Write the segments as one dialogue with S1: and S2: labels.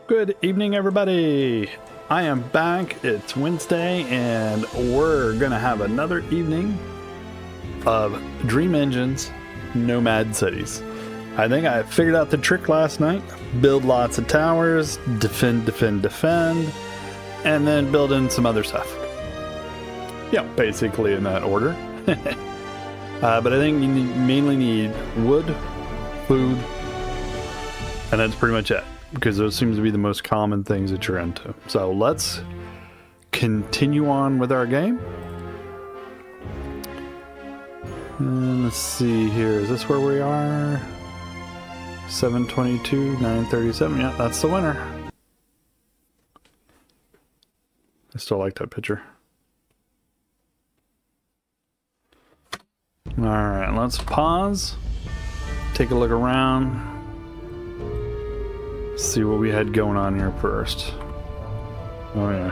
S1: Good evening, everybody. I am back. It's Wednesday, and we're gonna have another evening of Dream Engines Nomad Cities. I think I figured out the trick last night. Build lots of towers, defend, and then build in some other stuff. Yeah, basically in that order. But I think you mainly need wood, food, and that's pretty much it, because those seems to be the most common things that you're into. So let's continue on with our game. And let's see here. Is this where we are? 722, 937. Yeah, that's the winner. I still like that picture. Alright, let's pause. Take a look around. See what we had going on here first. Oh yeah.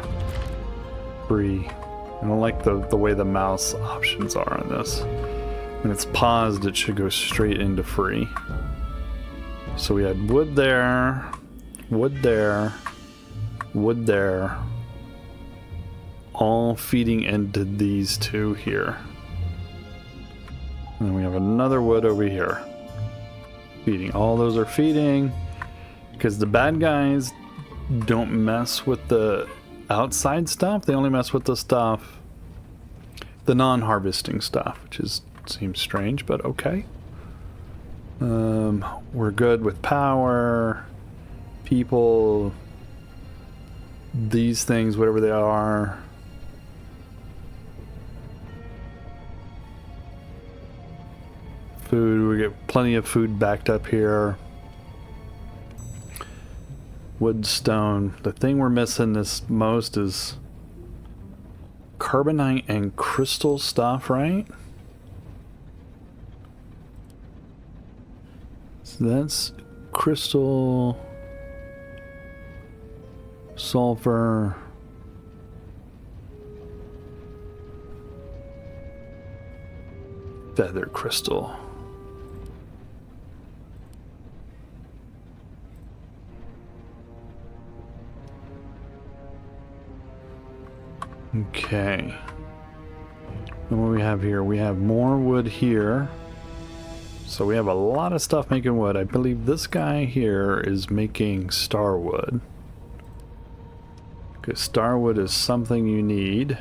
S1: Free. I don't like the way the mouse options are on this. When it's paused, it should go straight into free. So we had wood there, wood there, wood there, all feeding into these two here. And then we have another wood over here. Feeding. All those are feeding. Because the bad guys don't mess with the outside stuff. They only mess with the stuff, the non-harvesting stuff, which seems strange, but okay. We're good with power, people, these things, whatever they are. Food, we get plenty of food backed up here. Wood, stone. The thing we're missing this most is carbonite and crystal stuff, right? So that's crystal, sulfur, feather crystal. Okay. And what do we have here? We have more wood here. So we have a lot of stuff making wood. I believe this guy here is making starwood. Because starwood is something you need.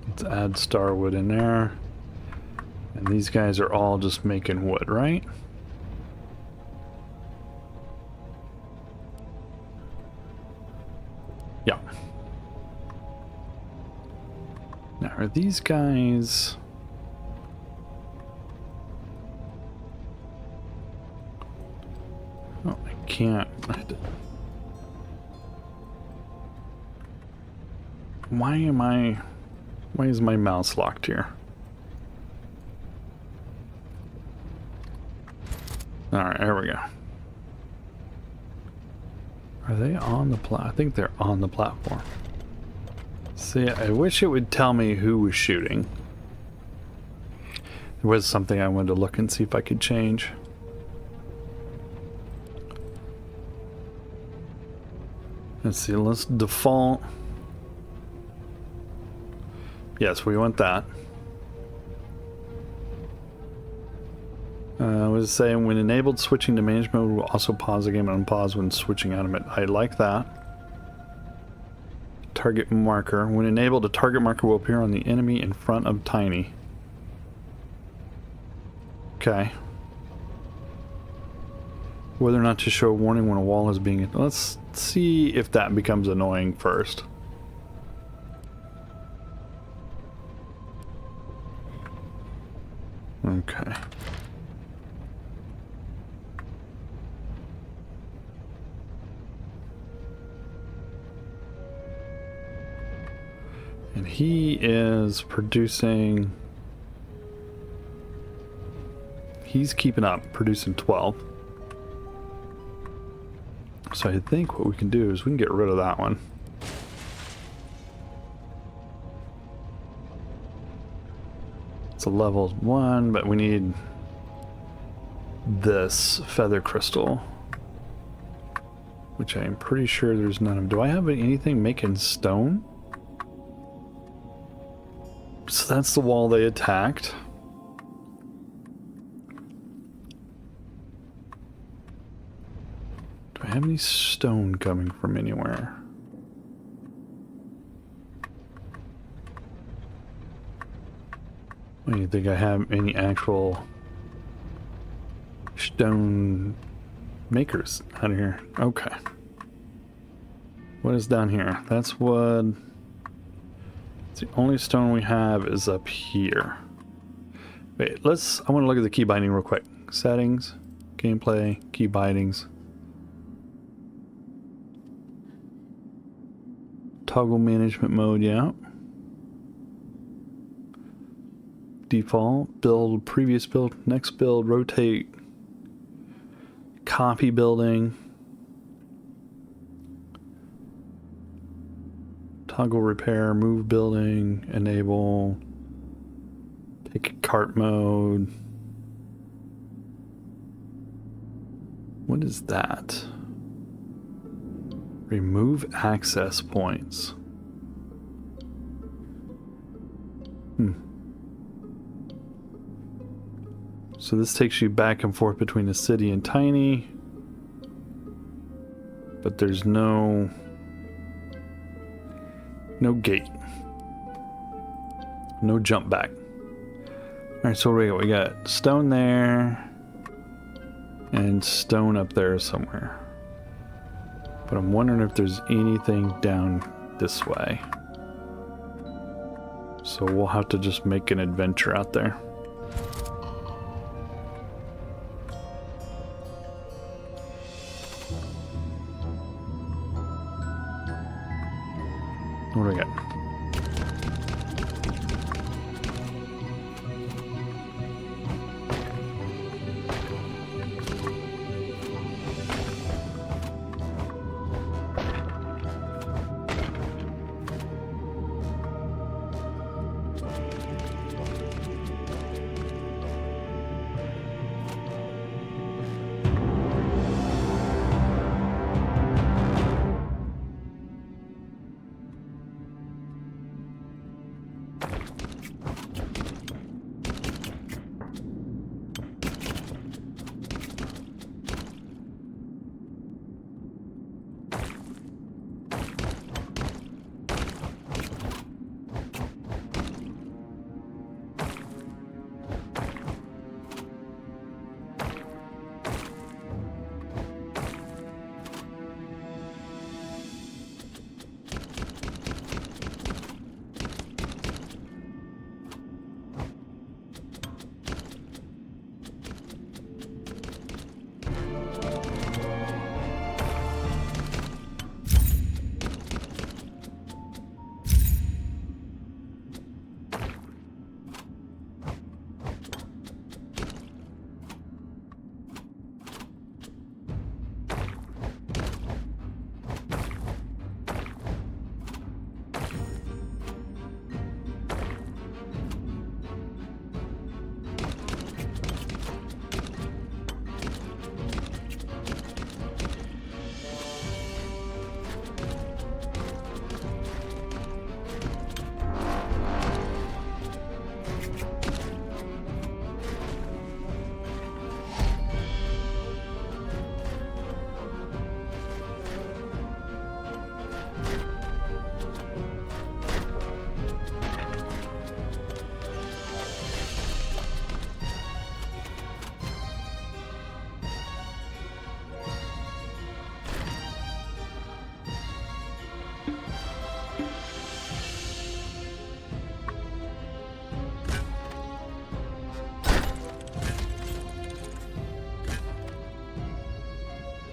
S1: Let's add starwood in there. And these guys are all just making wood, right? Yeah. Now, are these guys... Oh, I can't. Why is my mouse locked here? Alright, there we go. Are they on the I think they're on the platform. See, I wish it would tell me who was shooting. There was something I wanted to look and see if I could change. Let's see, let's default. Yes, we want that. I was saying, when enabled, switching to manage mode will also pause the game and unpause when switching out of it. I like that. Target marker. When enabled, a target marker will appear on the enemy in front of Tiny. Okay. Whether or not to show a warning when a wall is being... Let's see if that becomes annoying first. Okay. And he is producing... He's keeping up, producing 12. So I think what we can do is we can get rid of that one. It's a level 1, but we need this feather crystal, which I'm pretty sure there's none of. Do I have anything making stone? So that's the wall they attacked. Do I have any stone coming from anywhere? Do you think I have any actual stone makers out of here? Okay. What is down here? That's wood. The only stone we have is up here. Wait, I want to look at the key binding real quick. Settings, gameplay, key bindings. Toggle management mode, yeah. Default, build, previous build, next build, rotate, copy building, toggle repair, move building, enable, pick cart mode. What is that? Remove access points. So this takes you back and forth between the city and Tiny, but there's no gate, no jump back. All right, so we got stone there and stone up there somewhere, but I'm wondering if there's anything down this way. So we'll have to just make an adventure out there. What do we got?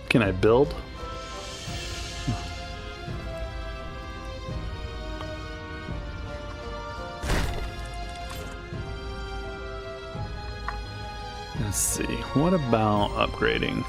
S1: Can I build? Let's see. What about upgrading?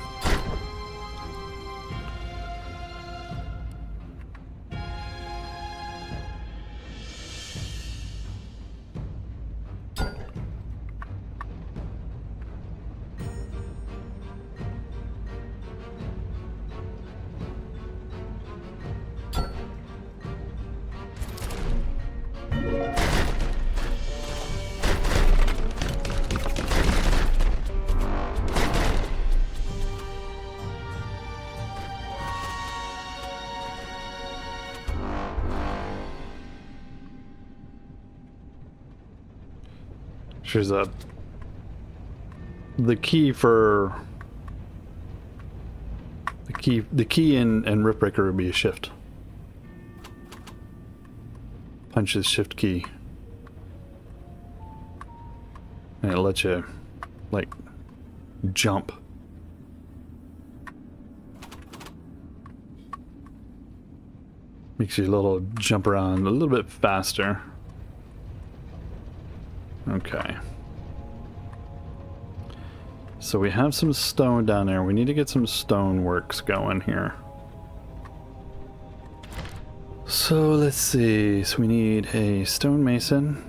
S1: There's the key for the key in Ripbreaker would be a shift. Punch this shift key. And it lets you like jump. Makes you a little jump around a little bit faster. Okay. So we have some stone down there. We need to get some stone works going here. So let's see. So we need a stonemason.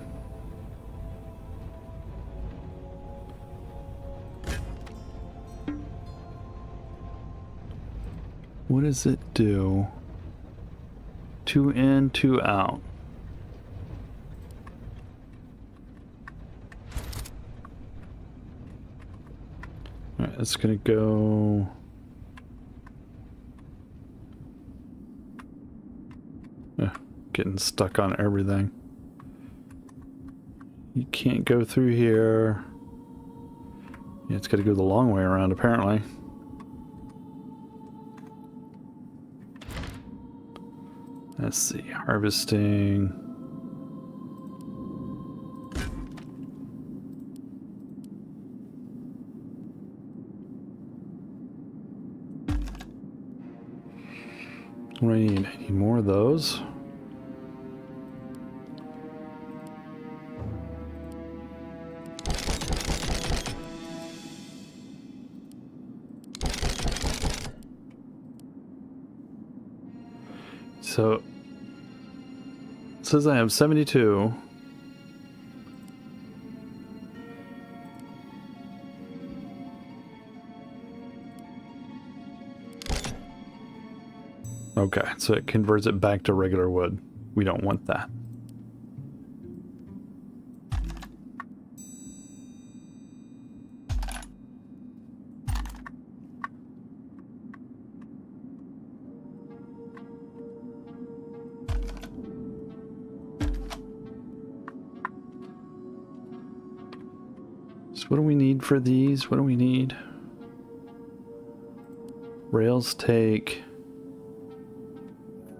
S1: What does it do? 2 in, 2 out. Alright, it's gonna go. Getting stuck on everything. You can't go through here. Yeah, it's gotta go the long way around apparently. Let's see, harvesting. What do I need? I need more of those. So it says I have 72. Okay, so it converts it back to regular wood. We don't want that. So what do we need for these? What do we need? Rails take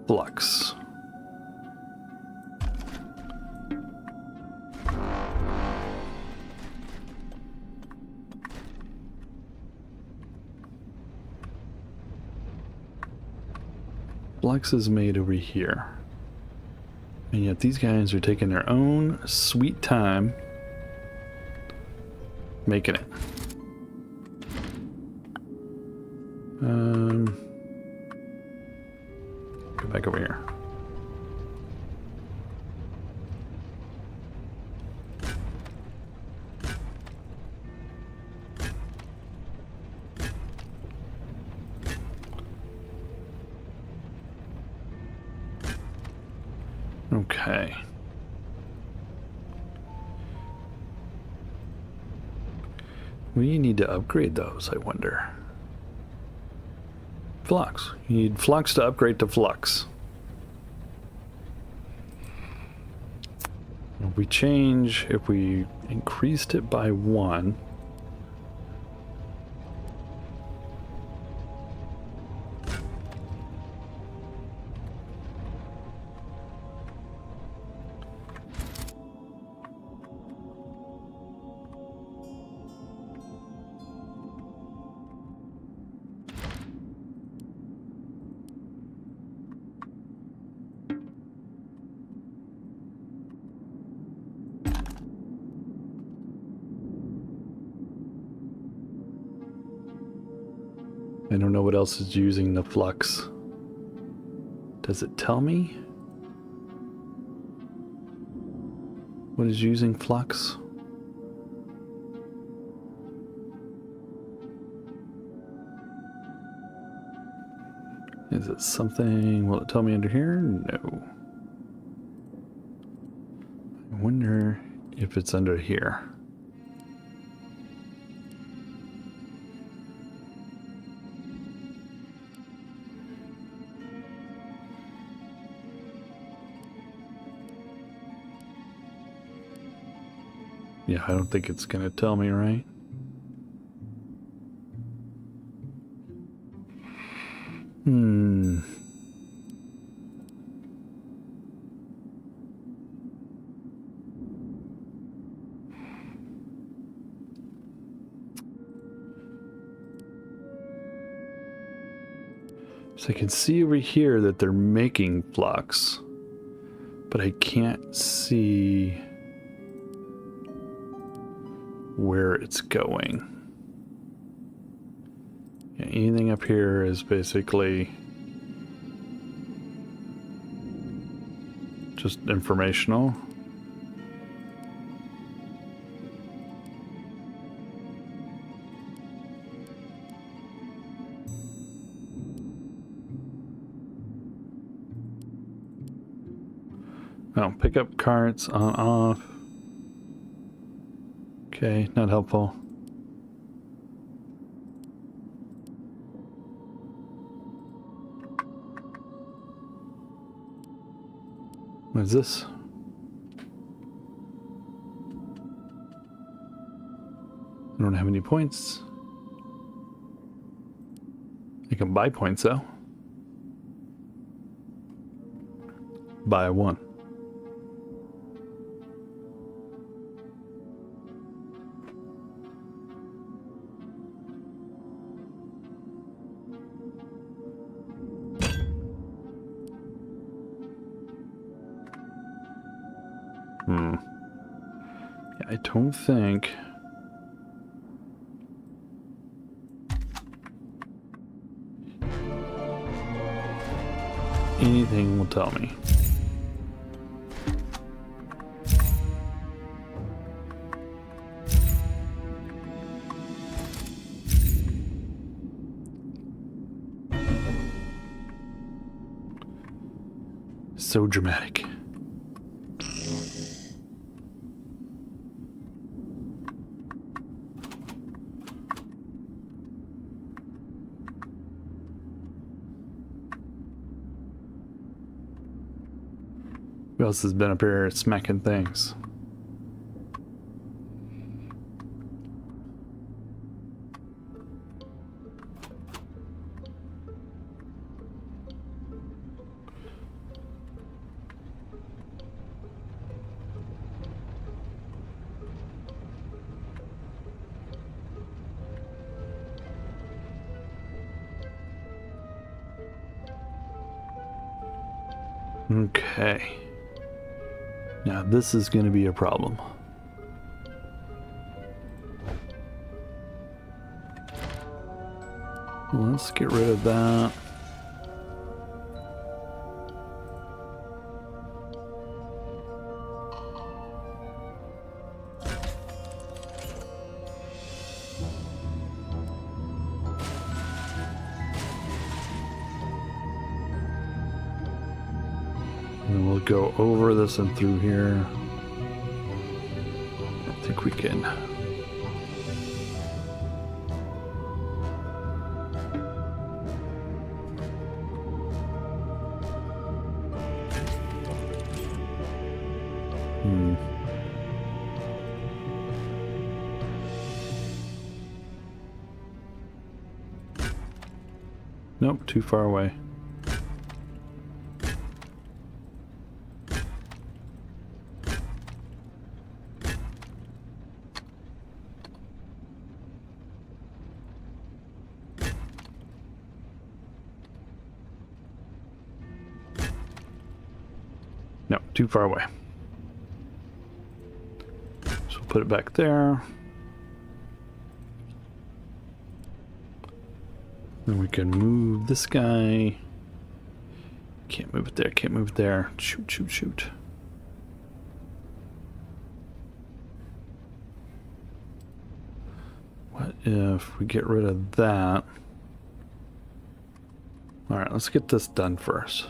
S1: flux. Flux is made over here. And yet these guys are taking their own sweet time making it. Go back over here. Okay. We need to upgrade those, I wonder. Flux. You need flux to upgrade to flux. If we change, if we increased it by 1, I don't know what else is using the flux. Does it tell me what is using flux? Is it something? Will it tell me under here? No. I wonder if it's under here. Yeah, I don't think it's gonna tell me, right? Hmm. So I can see over here that they're making flux, but I can't see where it's going. Yeah, anything up here is basically just informational. Oh, pick up carts on off. Okay, not helpful. What is this? I don't have any points. I can buy points though. Buy one. Yeah, I don't think. Anything will tell me. So dramatic. Who else has been up here smacking things? Okay. Now this is going to be a problem. Let's get rid of that. And we'll go over this and through here. I think we can. Nope, too far away. No, too far away. So we'll put it back there. Then we can move this guy. Can't move it there, can't move it there. Shoot, shoot, shoot. What if we get rid of that? All right, let's get this done first.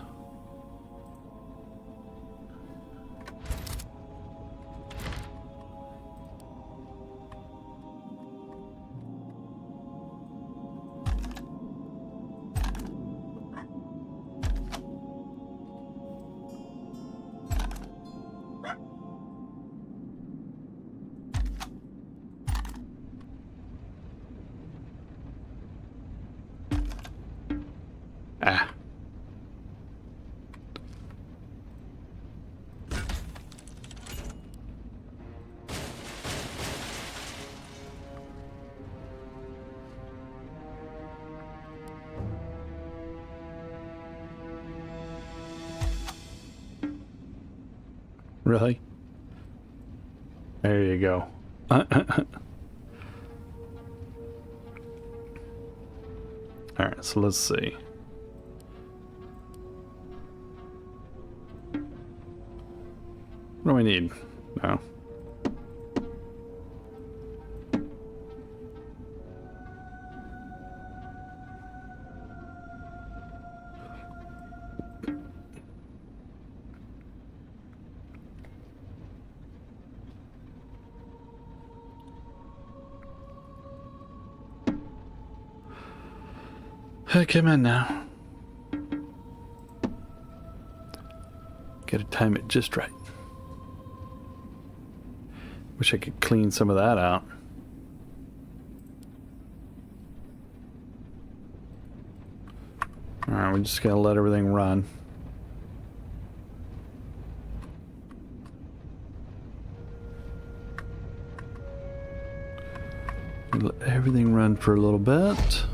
S1: Really? There you go. Alright, so let's see. What do we need? No. Come in now. Gotta time it just right. Wish I could clean some of that out. Alright, we just gotta let everything run. Let everything run for a little bit.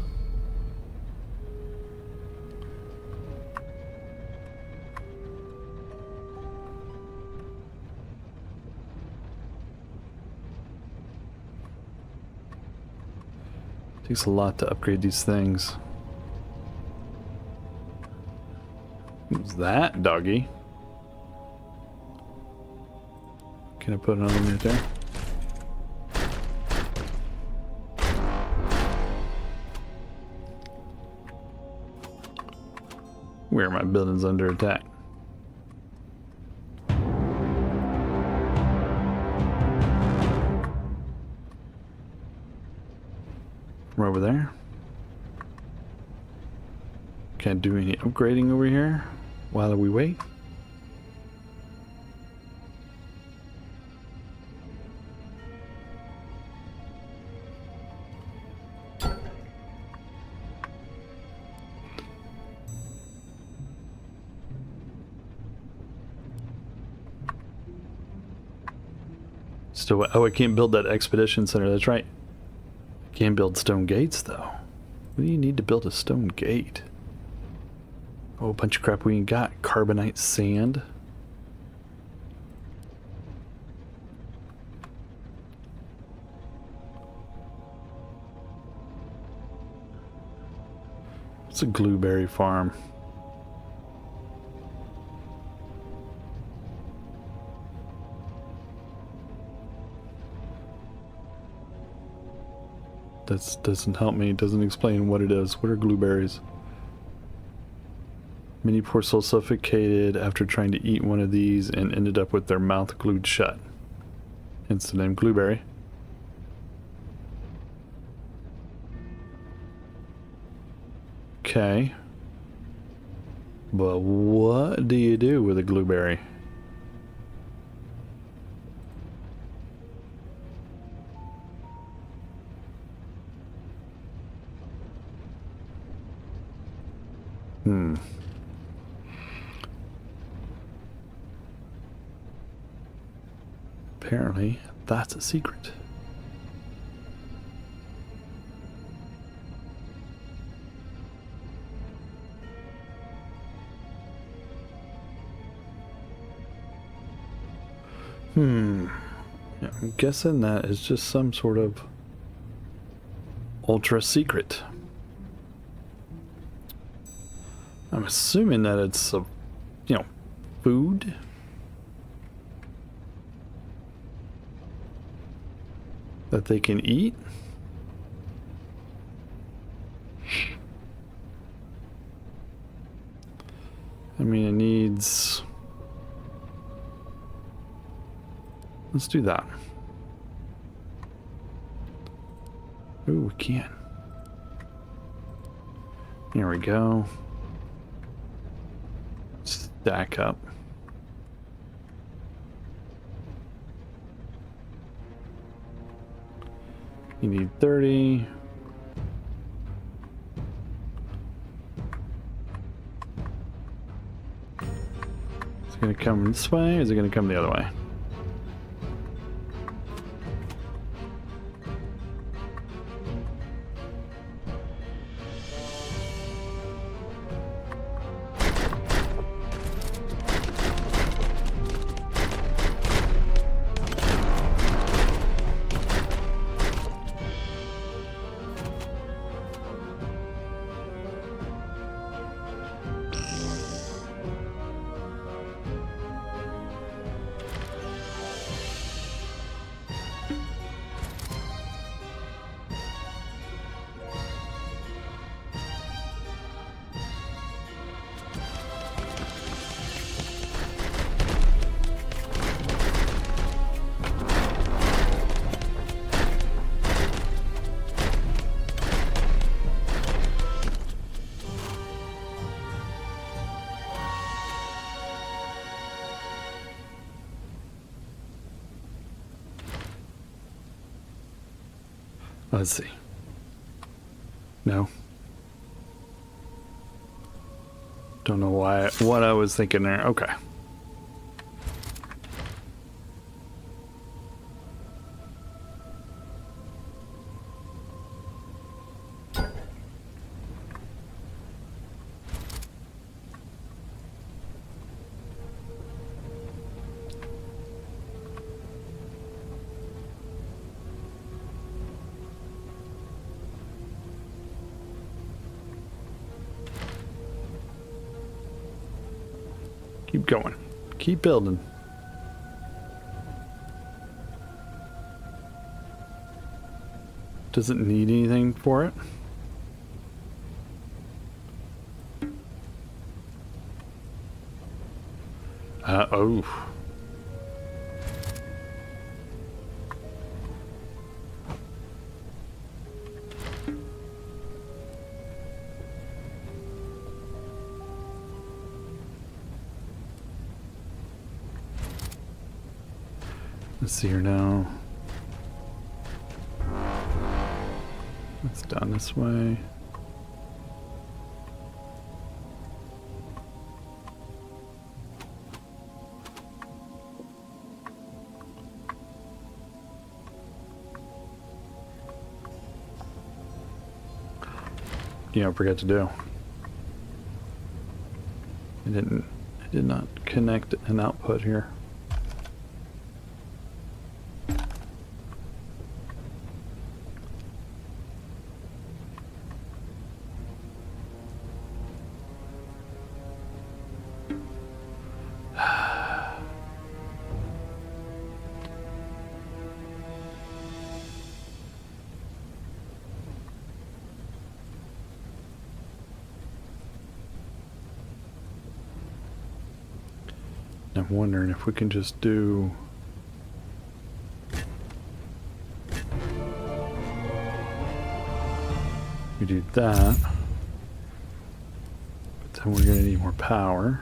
S1: Takes a lot to upgrade these things. What's that, doggy? Can I put another one right there? Where are my buildings under attack? From over there. Can't do any upgrading over here while we wait. So, oh, I can't build that expedition center. That's right. Can't build stone gates, though. What do you need to build a stone gate? Oh, a bunch of crap we ain't got. Carbonite sand. It's a blueberry farm. That doesn't help me. It doesn't explain what it is. What are blueberries? Many poor souls suffocated after trying to eat one of these and ended up with their mouth glued shut. Hence the name blueberry. Okay. But what do you do with a blueberry? Apparently, that's a secret. Yeah, I'm guessing that is just some sort of ultra secret. I'm assuming that it's a, food. That they can eat. I mean, it needs... Let's do that. Ooh, we can. Here we go. Stack up. You need 30. Is it going to come this way or is it going to come the other way? Let's see. No. Don't know what I was thinking there. Okay. Keep going. Keep building. Does it need anything for it? Oh. Let's see here now. It's down this way. Yeah, I forgot to do. I did not connect an output here. I'm wondering if we can just do... We do that. But then we're gonna need more power.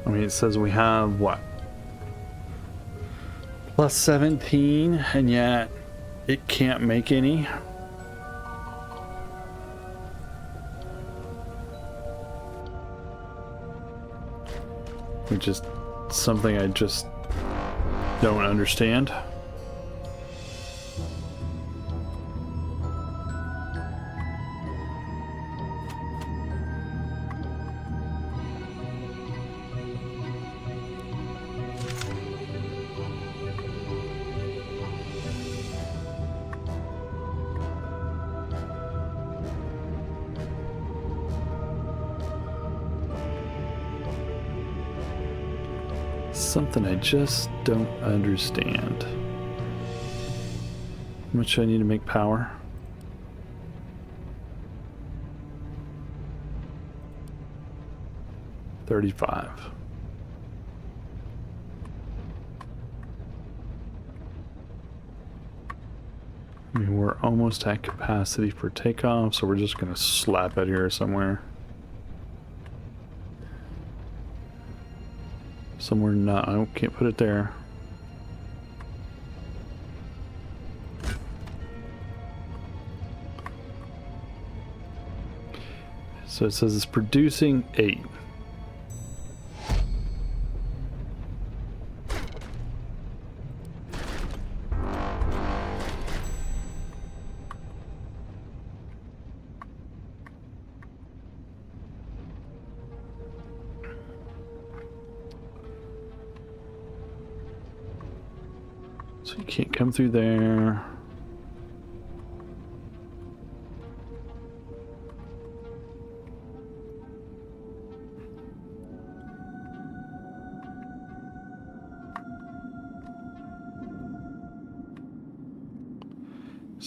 S1: I mean, it says we have what? Plus 17, and yet it can't make any. Which is something I just don't understand. Something I just don't understand. How much do I need to make power? $35. I mean, we're almost at capacity for takeoff, so we're just gonna slap it here somewhere. Somewhere not, I can't put it there. So it says it's producing 8. So you can't come through there.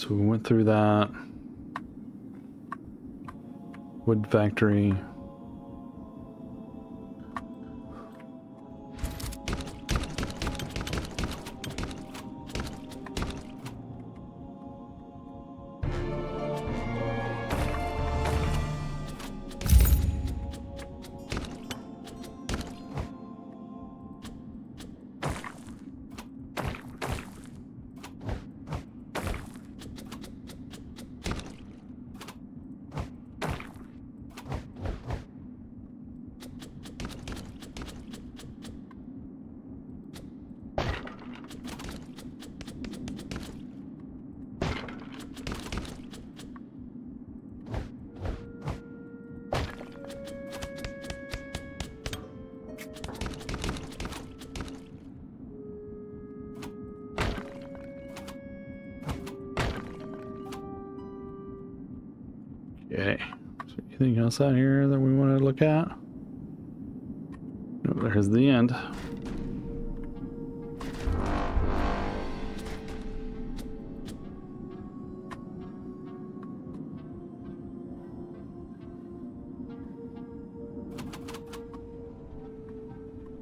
S1: So we went through that. Wood factory. Okay. Is there anything else out here that we want to look at? No, there's the end.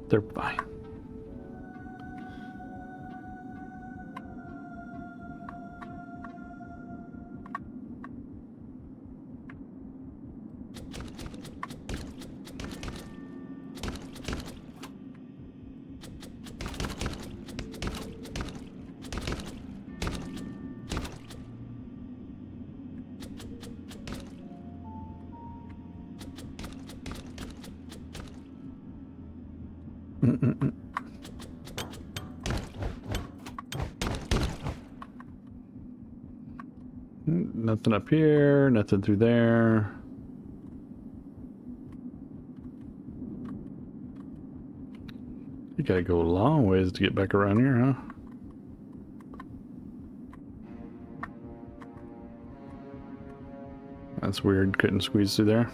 S1: They're fine. Nothing up here, nothing through there. You gotta go a long ways to get back around here, huh? That's weird, couldn't squeeze through there.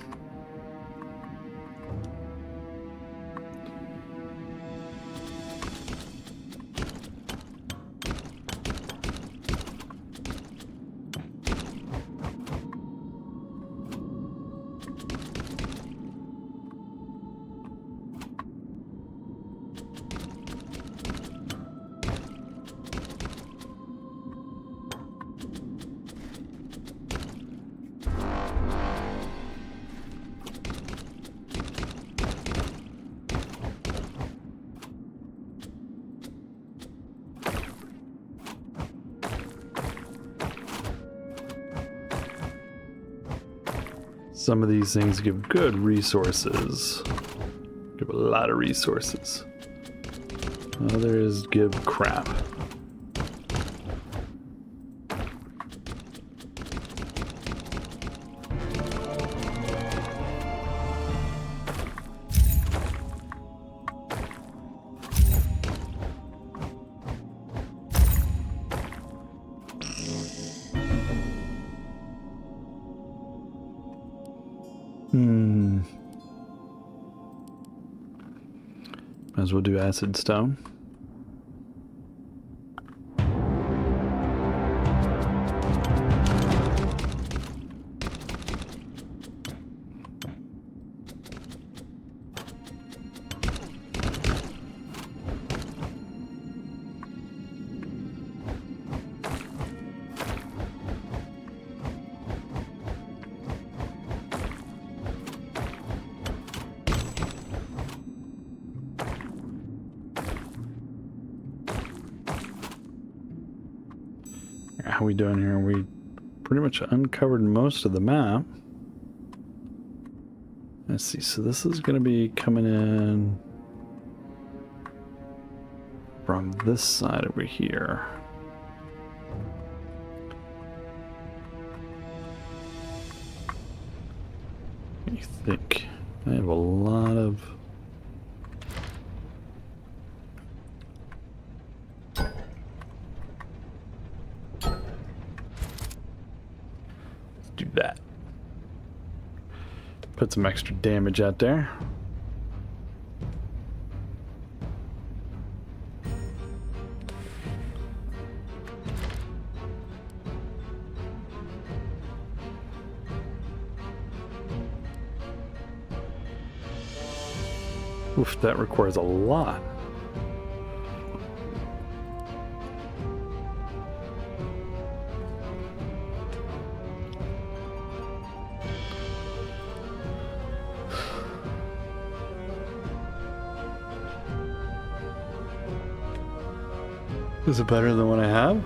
S1: Some of these things give good resources. Give a lot of resources. Others give crap. Might as well do acid stone. How we doing here? We pretty much uncovered most of the map. Let's see, so this is going to be coming in from this side over here. What do you think? I have a lot of... do that. Put some extra damage out there. Oof, that requires a lot. Is it better than what I have?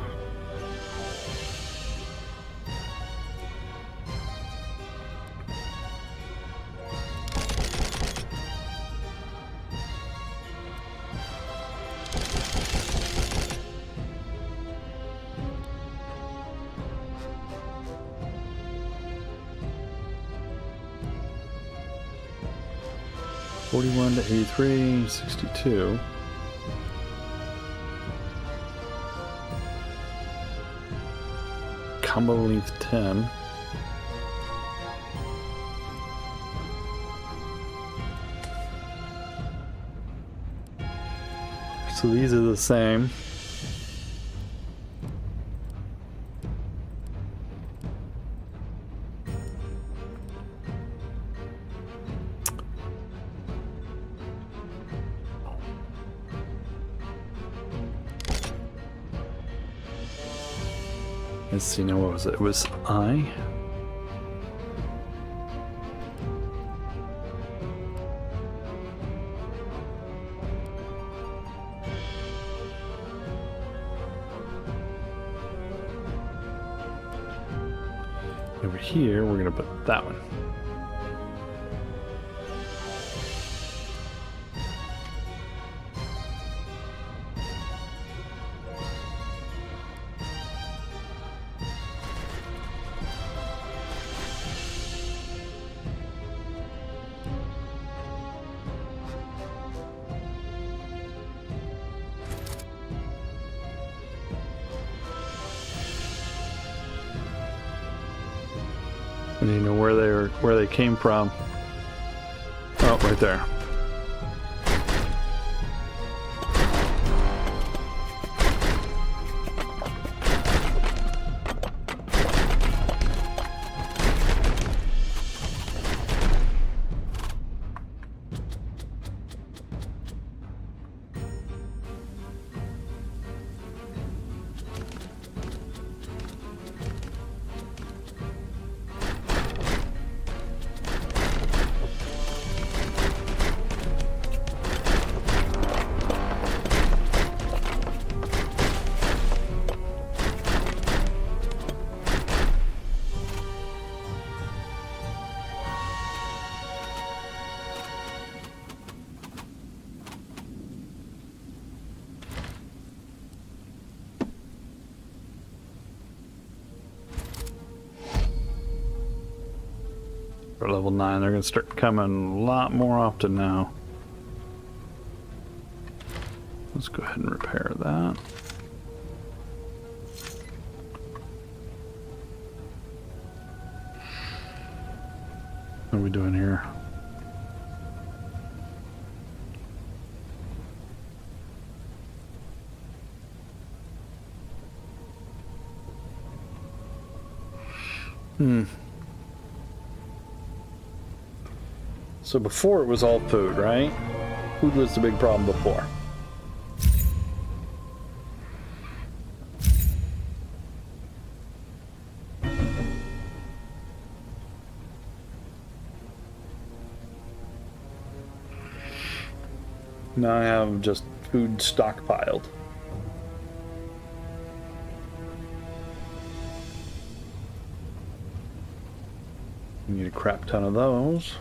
S1: $41 to $83, $62. Combo length 10. So these are the same. Let's see, now what was it? It was I. Over here, we're gonna put that one. I need to know where they came from. Oh, right there. For level 9, they're going to start coming a lot more often now. Let's go ahead and repair that. What are we doing here? So before it was all food, right? Food was the big problem before. Now I have just food stockpiled. Need a crap ton of those.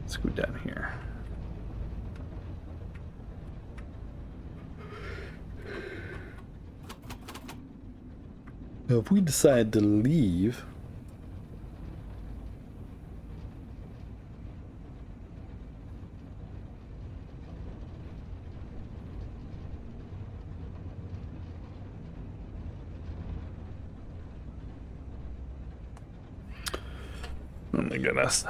S1: Let's go down here. Now, if we decide to leave, oh my goodness.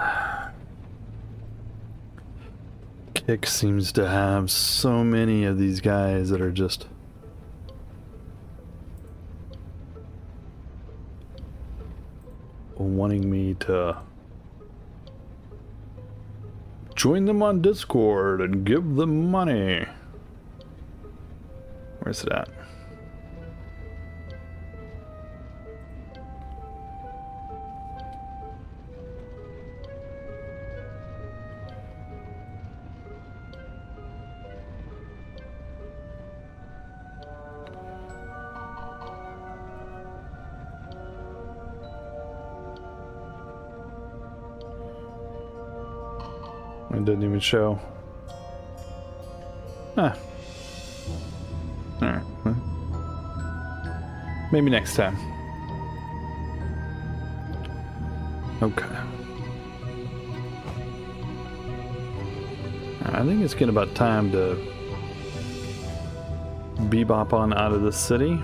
S1: Pick seems to have so many of these guys that are just wanting me to join them on Discord and give them money. Where's it at? It didn't even show. Ah. Alright. Maybe next time. Okay. I think it's getting about time to bebop on out of the city.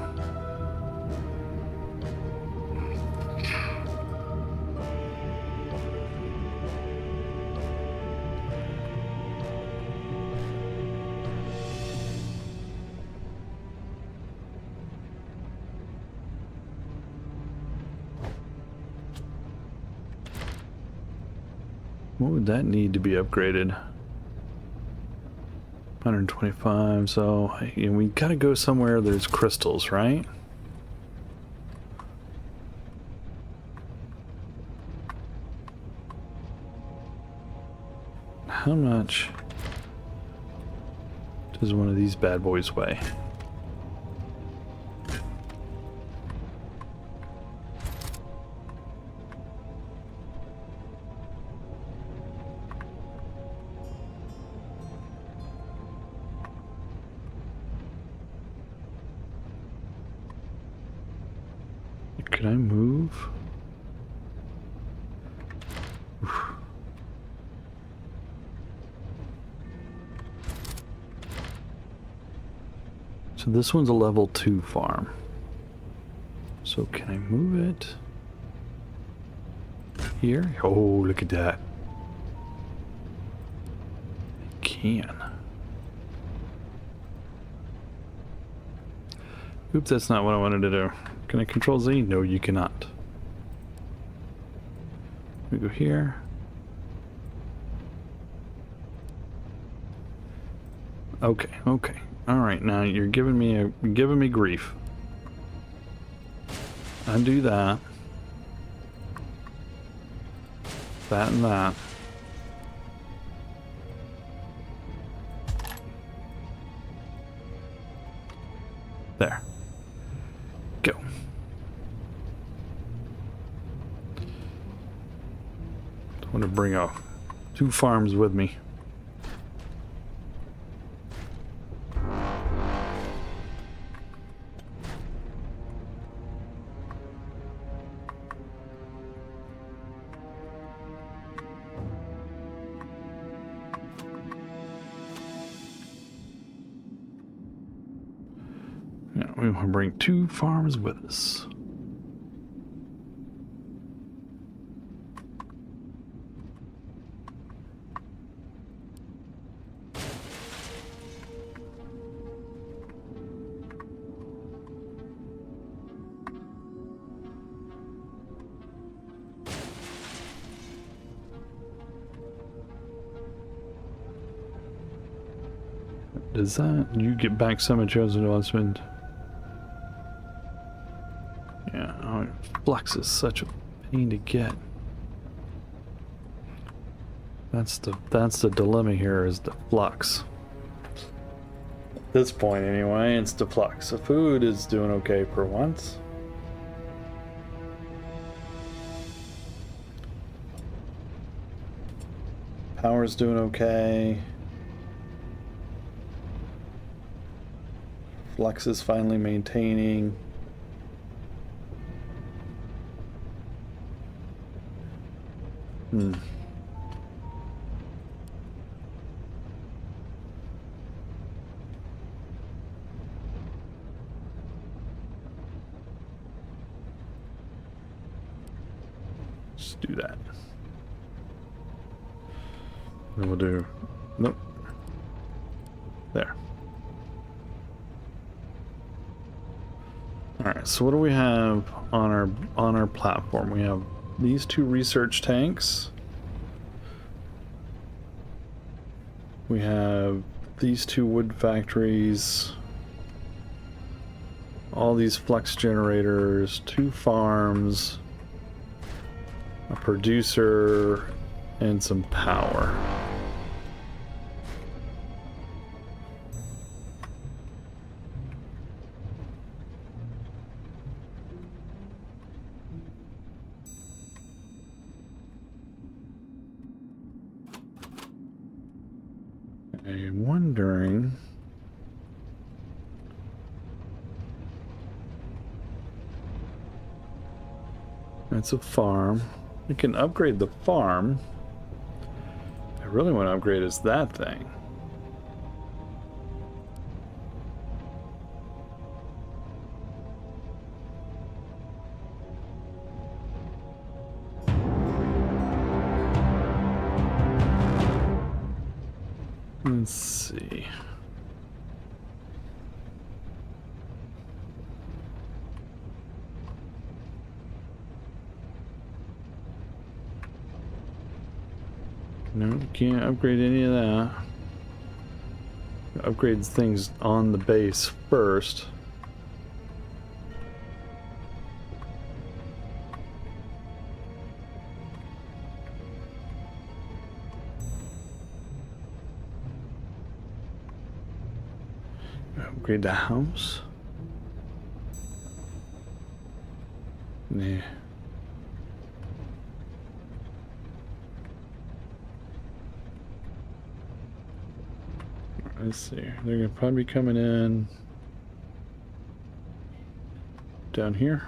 S1: What would that need to be upgraded? 125, so we gotta go somewhere there's crystals, right? How much does one of these bad boys weigh? Can I move? Oof. So this one's a level 2 farm. So can I move it here? Oh, look at that. I can. Oops, that's not what I wanted to do. Can I control Z? No, you cannot. We go here. Okay, okay. All right, now you're giving me grief. Undo that. That and that. There. Go. I want to bring out 2 farms with me. Yeah, we want to bring 2 farms with us. Does that you get back some of chosen husband? Yeah, oh, flux is such a pain to get. That's the dilemma here, is the flux. At this point anyway, it's the flux. The food is doing okay for once. Power's doing okay. Flux is finally maintaining. Just do that. Then we'll do... Nope. There. All right, so what do we have on our platform? We have these 2 research tanks. We have these 2 wood factories. All these flex generators, 2 farms, a producer, and some power. I'm wondering... That's a farm. We can upgrade the farm. I really want to upgrade is that thing. Let's see. No, can't upgrade any of that. Upgrades things on the base first. Upgrade the house. Nah. Let's see. They're gonna probably be coming in down here.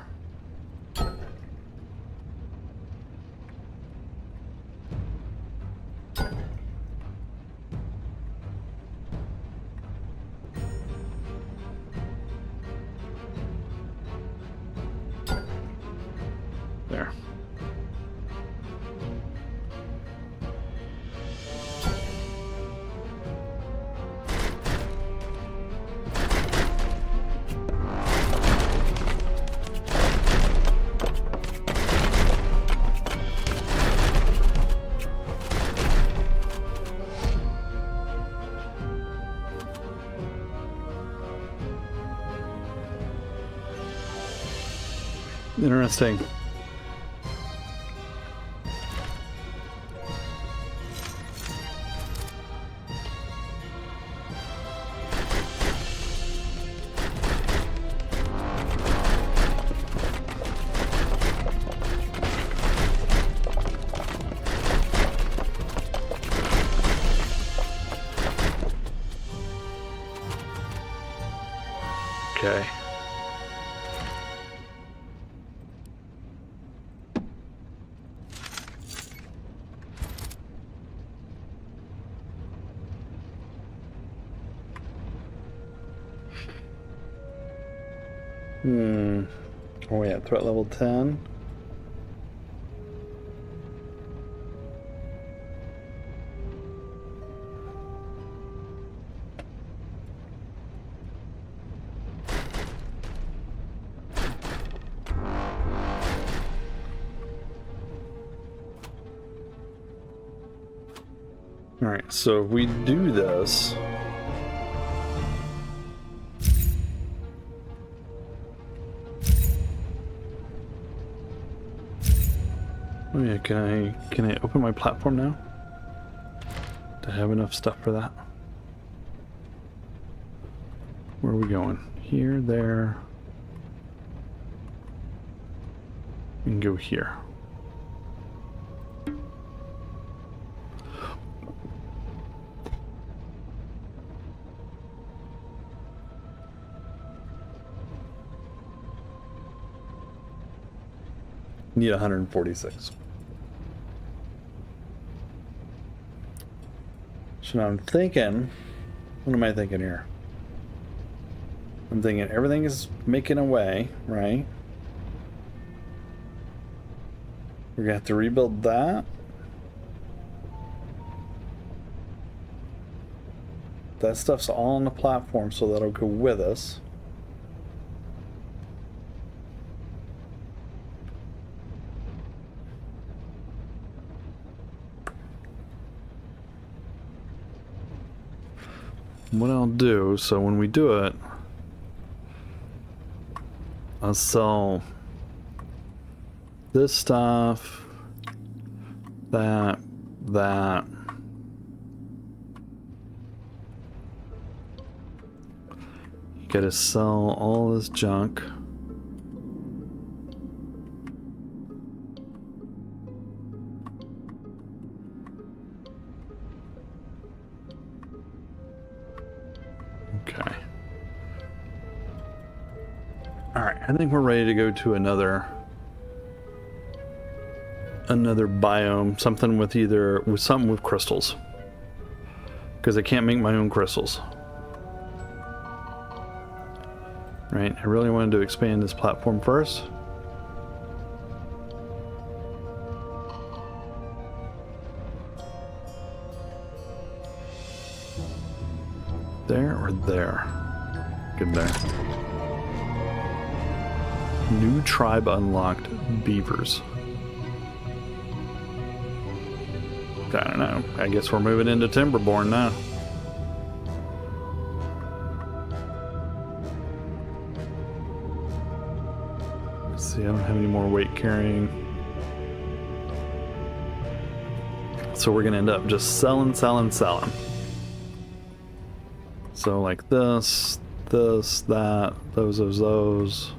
S1: There. Interesting. Okay. Oh yeah, threat level 10. All right, so if we do this, oh yeah, can I open my platform now? Do I have enough stuff for that? Where are we going? Here, there. We can go here. Need 146. So now I'm thinking, what am I thinking here? I'm thinking everything is making a way, right? We're gonna have to rebuild that. that stuff's all on the platform, so that'll go with us. What I'll do, so when we do it, I'll sell this stuff, that. You gotta sell all this junk. Okay. Alright, I think we're ready to go to another biome, something with crystals. Because I can't make my own crystals. Right, I really wanted to expand this platform first. There or there? Good there. New tribe unlocked, beavers. I don't know. I guess we're moving into Timberborn now. Let's see, I don't have any more weight carrying. So we're gonna end up just selling. So like this, that, those.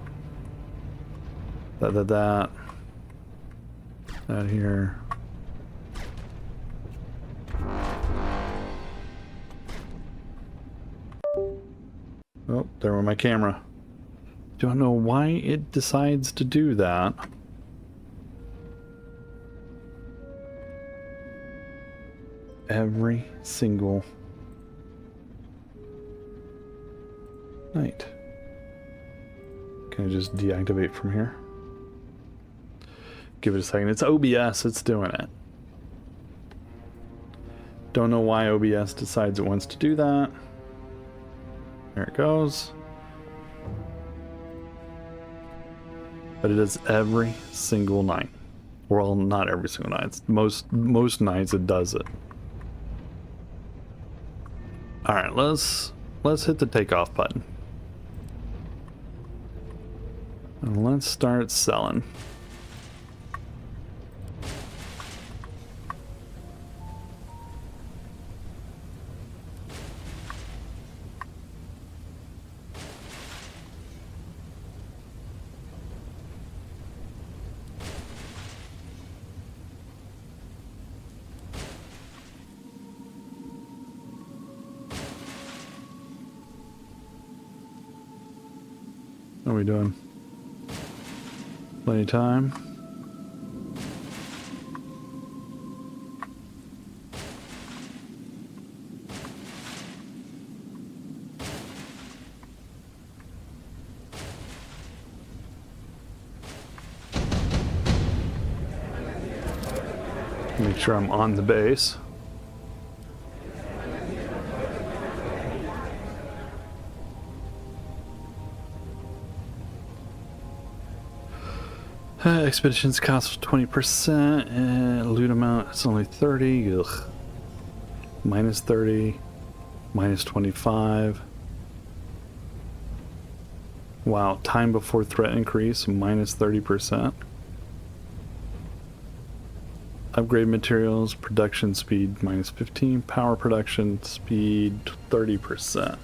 S1: That here. Oh, there went my camera. Don't know why it decides to do that. Every single night. Can I just deactivate from here? Give it a second. It's OBS, it's doing it. Don't know why OBS decides it wants to do that. There it goes. But it is every single night. Well, not every single night. It's most nights it does it. All right, let's hit the takeoff button. And let's start selling. How are we doing? Plenty of time. Make sure I'm on the base. Expeditions cost 20%, and loot amount is only 30. Ugh. Minus 30, minus 25. Wow, time before threat increase, minus 30%. Upgrade materials, production speed, minus 15. Power production speed, 30%.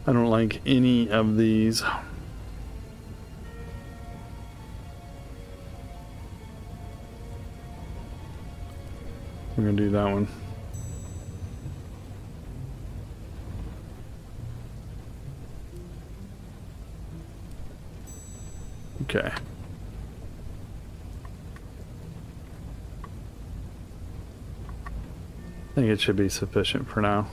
S1: I don't like any of these. We're gonna do that one. Okay. I think it should be sufficient for now.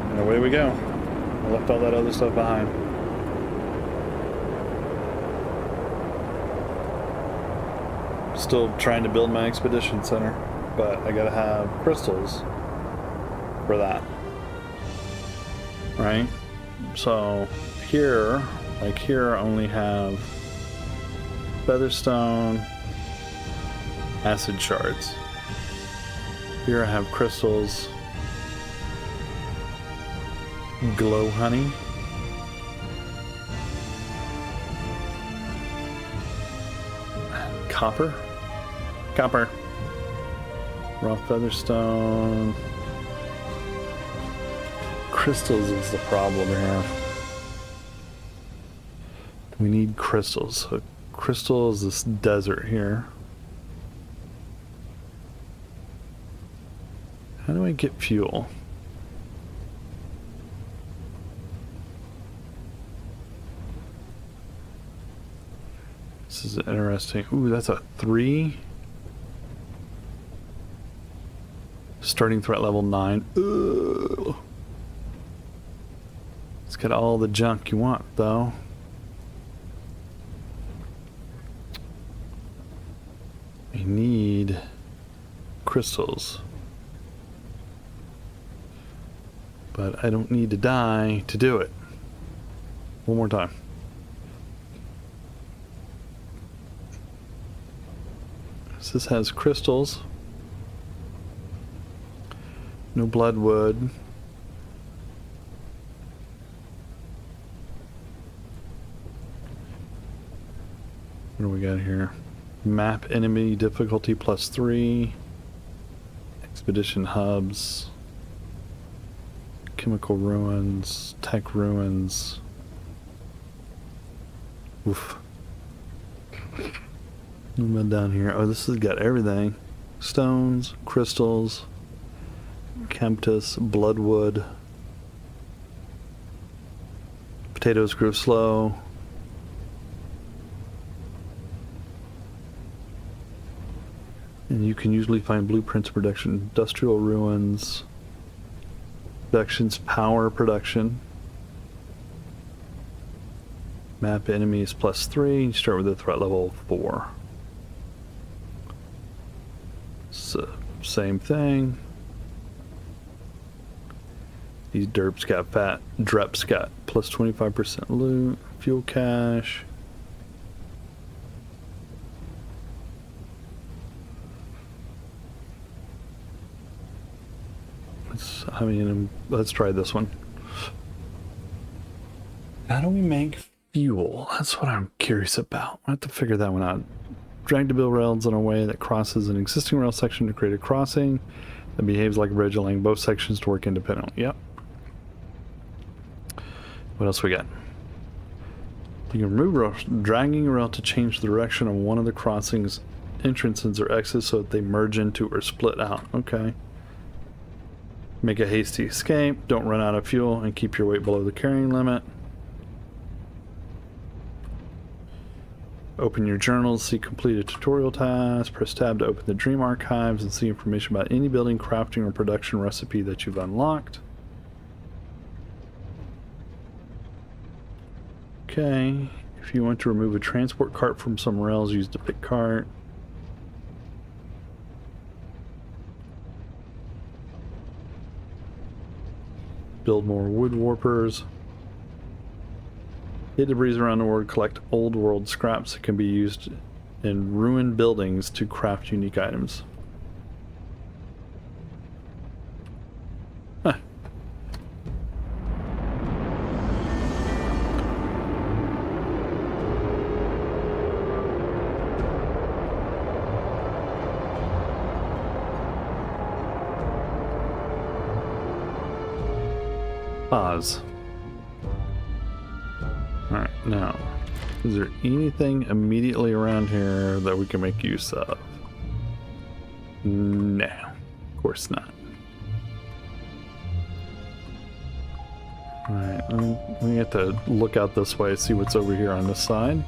S1: And away we go. I left all that other stuff behind. Still trying to build my expedition center. but I gotta have crystals for that. Right? So here, like here, I only have featherstone, acid shards. Here I have crystals, glow honey, copper, raw featherstone. Crystals is the problem here. We need crystals. So crystal is this desert here. How do I get fuel? This is interesting. Ooh, that's a 3. Starting threat level 9. Ugh. It's got all the junk you want, though. We need crystals. But I don't need to die to do it. One more time. So this has crystals. No bloodwood. What do we got here? Map enemy difficulty +3. Expedition hubs. Chemical ruins. Tech ruins. Oof. What down here? Oh, this has got everything. Stones, crystals, camptus, bloodwood. Potatoes grow slow. And you can usually find blueprints of production, industrial ruins, productions, power production. Map enemies +3. You start with a threat level 4. So, same thing. These derps got fat. Dreps got +25% loot. Fuel cache. Let's try this one. How do we make fuel? That's what I'm curious about. I have to figure that one out. Drag to build rails in a way that crosses an existing rail section to create a crossing that behaves like a bridge, allowing both sections to work independently. Yep. What else we got? You can remove rail, dragging a rail to change the direction of one of the crossings entrances or exits so that they merge into or split out. Okay. Make a hasty escape, don't run out of fuel, and keep your weight below the carrying limit. Open your journals, see completed tutorial tasks, press tab to open the dream archives and see information about any building, crafting, or production recipe that you've unlocked. Okay, if you want to remove a transport cart from some rails, use the pick cart. Build more wood warpers. Hit debris around the world, collect old world scraps that can be used in ruined buildings to craft unique items. Huh. Pause. Alright, now, is there anything immediately around here that we can make use of? No, of course not. Alright, we have to look out this way, see what's over here on this side.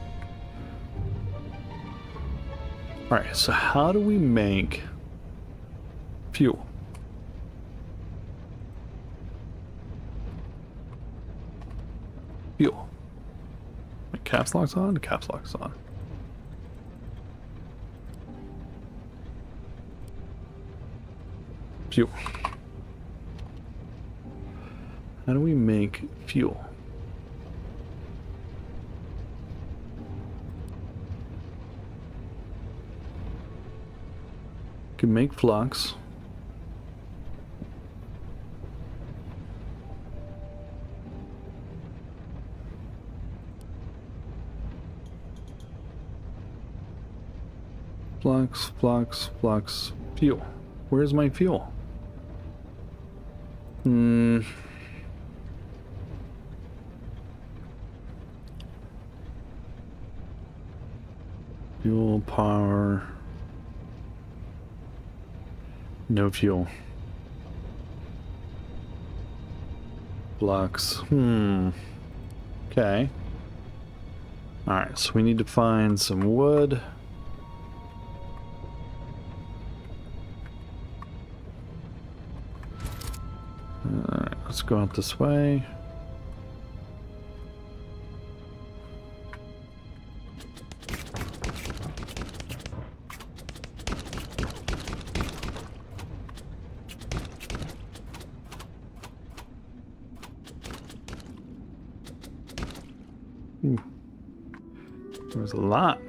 S1: Alright, so how do we make fuel? Fuel. Caps lock's on? Caps lock's on. Fuel. How do we make fuel? Can make flux. Flux, flux, flux, fuel. Where's my fuel? Fuel, power. No fuel. Flux. Okay. Alright, so we need to find some wood. Alright, let's go out this way. Ooh. There's a lot.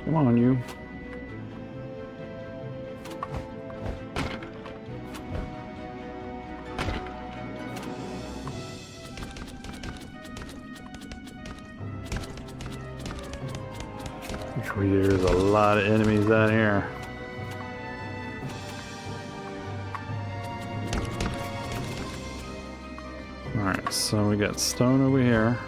S1: Come on, you. There's a lot of enemies out here. Alright, so we got stone over here.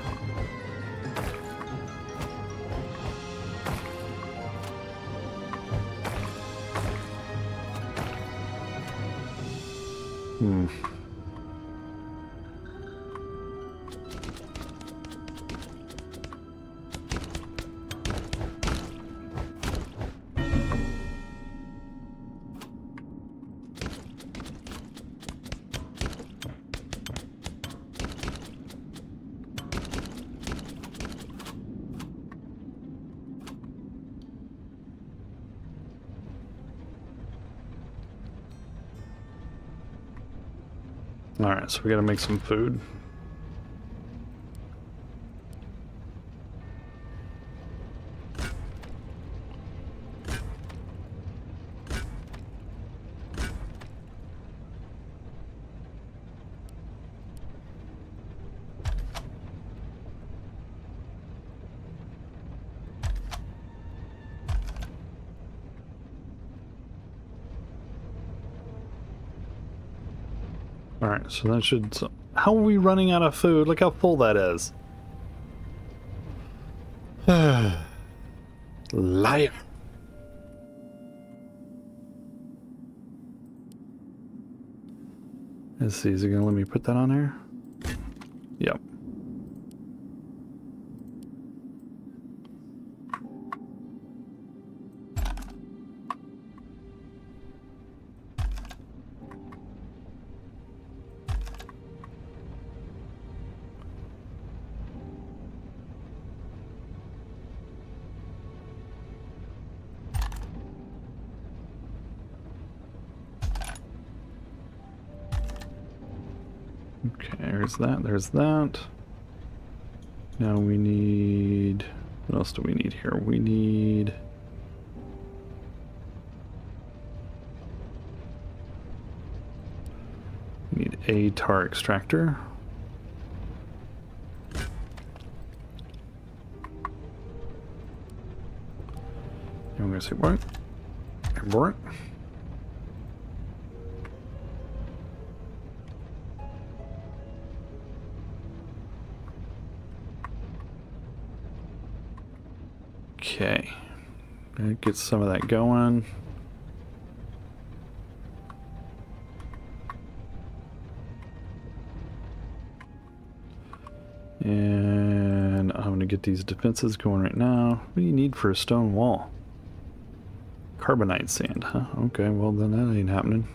S1: Alright, so we gotta make some food. Alright, so that should... How are we running out of food? Look how full that is. Liar. Let's see, is it gonna let me put that on there? Yep. Okay, there's that. Now we need... What else do we need here? We need a tar extractor. And we're gonna say what? Brr. Okay. Get some of that going. And I'm going to get these defenses going right now. What do you need for a stone wall? Carbonite sand, huh? Okay, well then that ain't happening.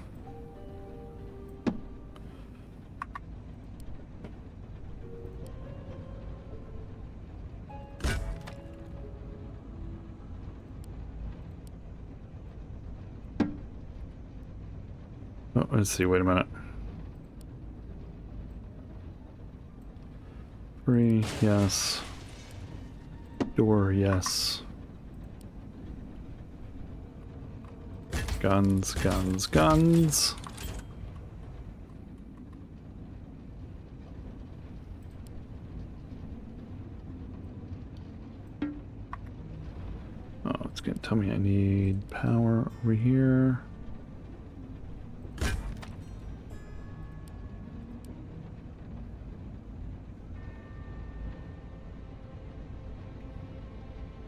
S1: Oh, let's see, wait a minute. 3, yes. Door, yes. Guns, guns, guns. Oh, it's gonna tell me I need power over here.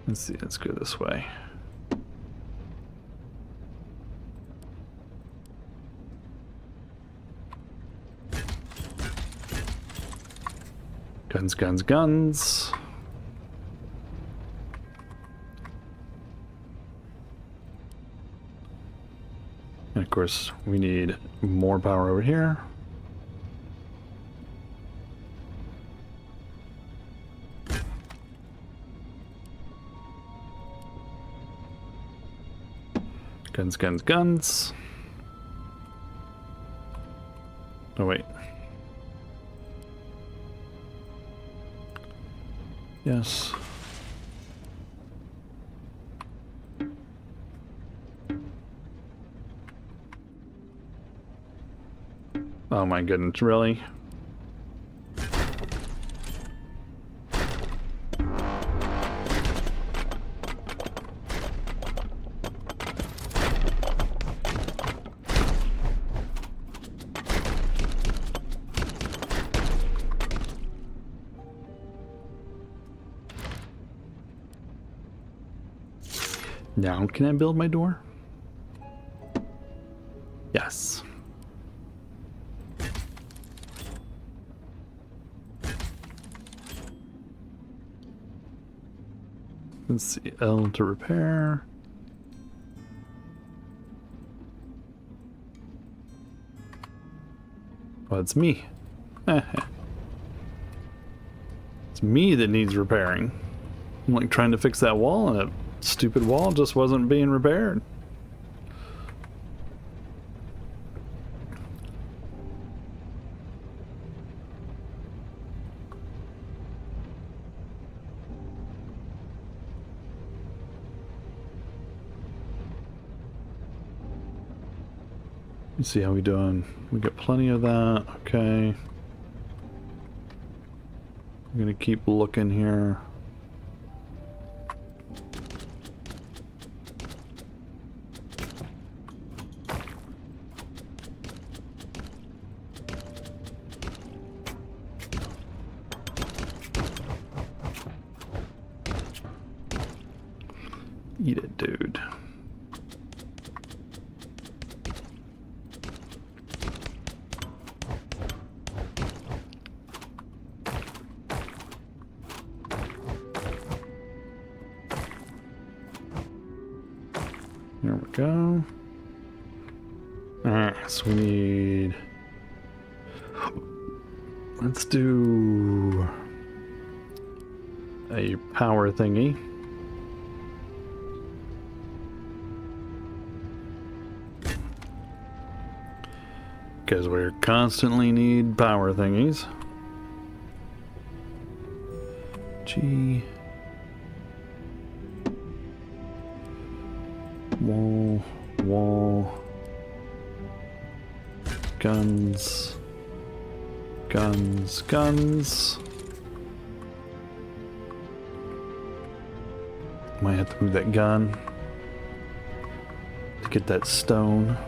S1: Let's see, let's go this way. Guns, guns, guns. And of course, we need more power over here. Guns, guns, guns. Oh, wait. Yes. Oh my goodness, really? Now can I build my door? Yes. Let's see, L to repair. Oh, it's me. It's me that needs repairing. I'm like trying to fix that wall and a stupid wall just wasn't being repaired. Let's see how we doing. We got plenty of that. Okay. I'm gonna keep looking here. Eat it, dude. There we go. Alright, so we need... Let's do a power thingy. Because we constantly need power thingies. G. Wall, wall. Guns. Guns, guns. Might have to move that gun to Get that stone.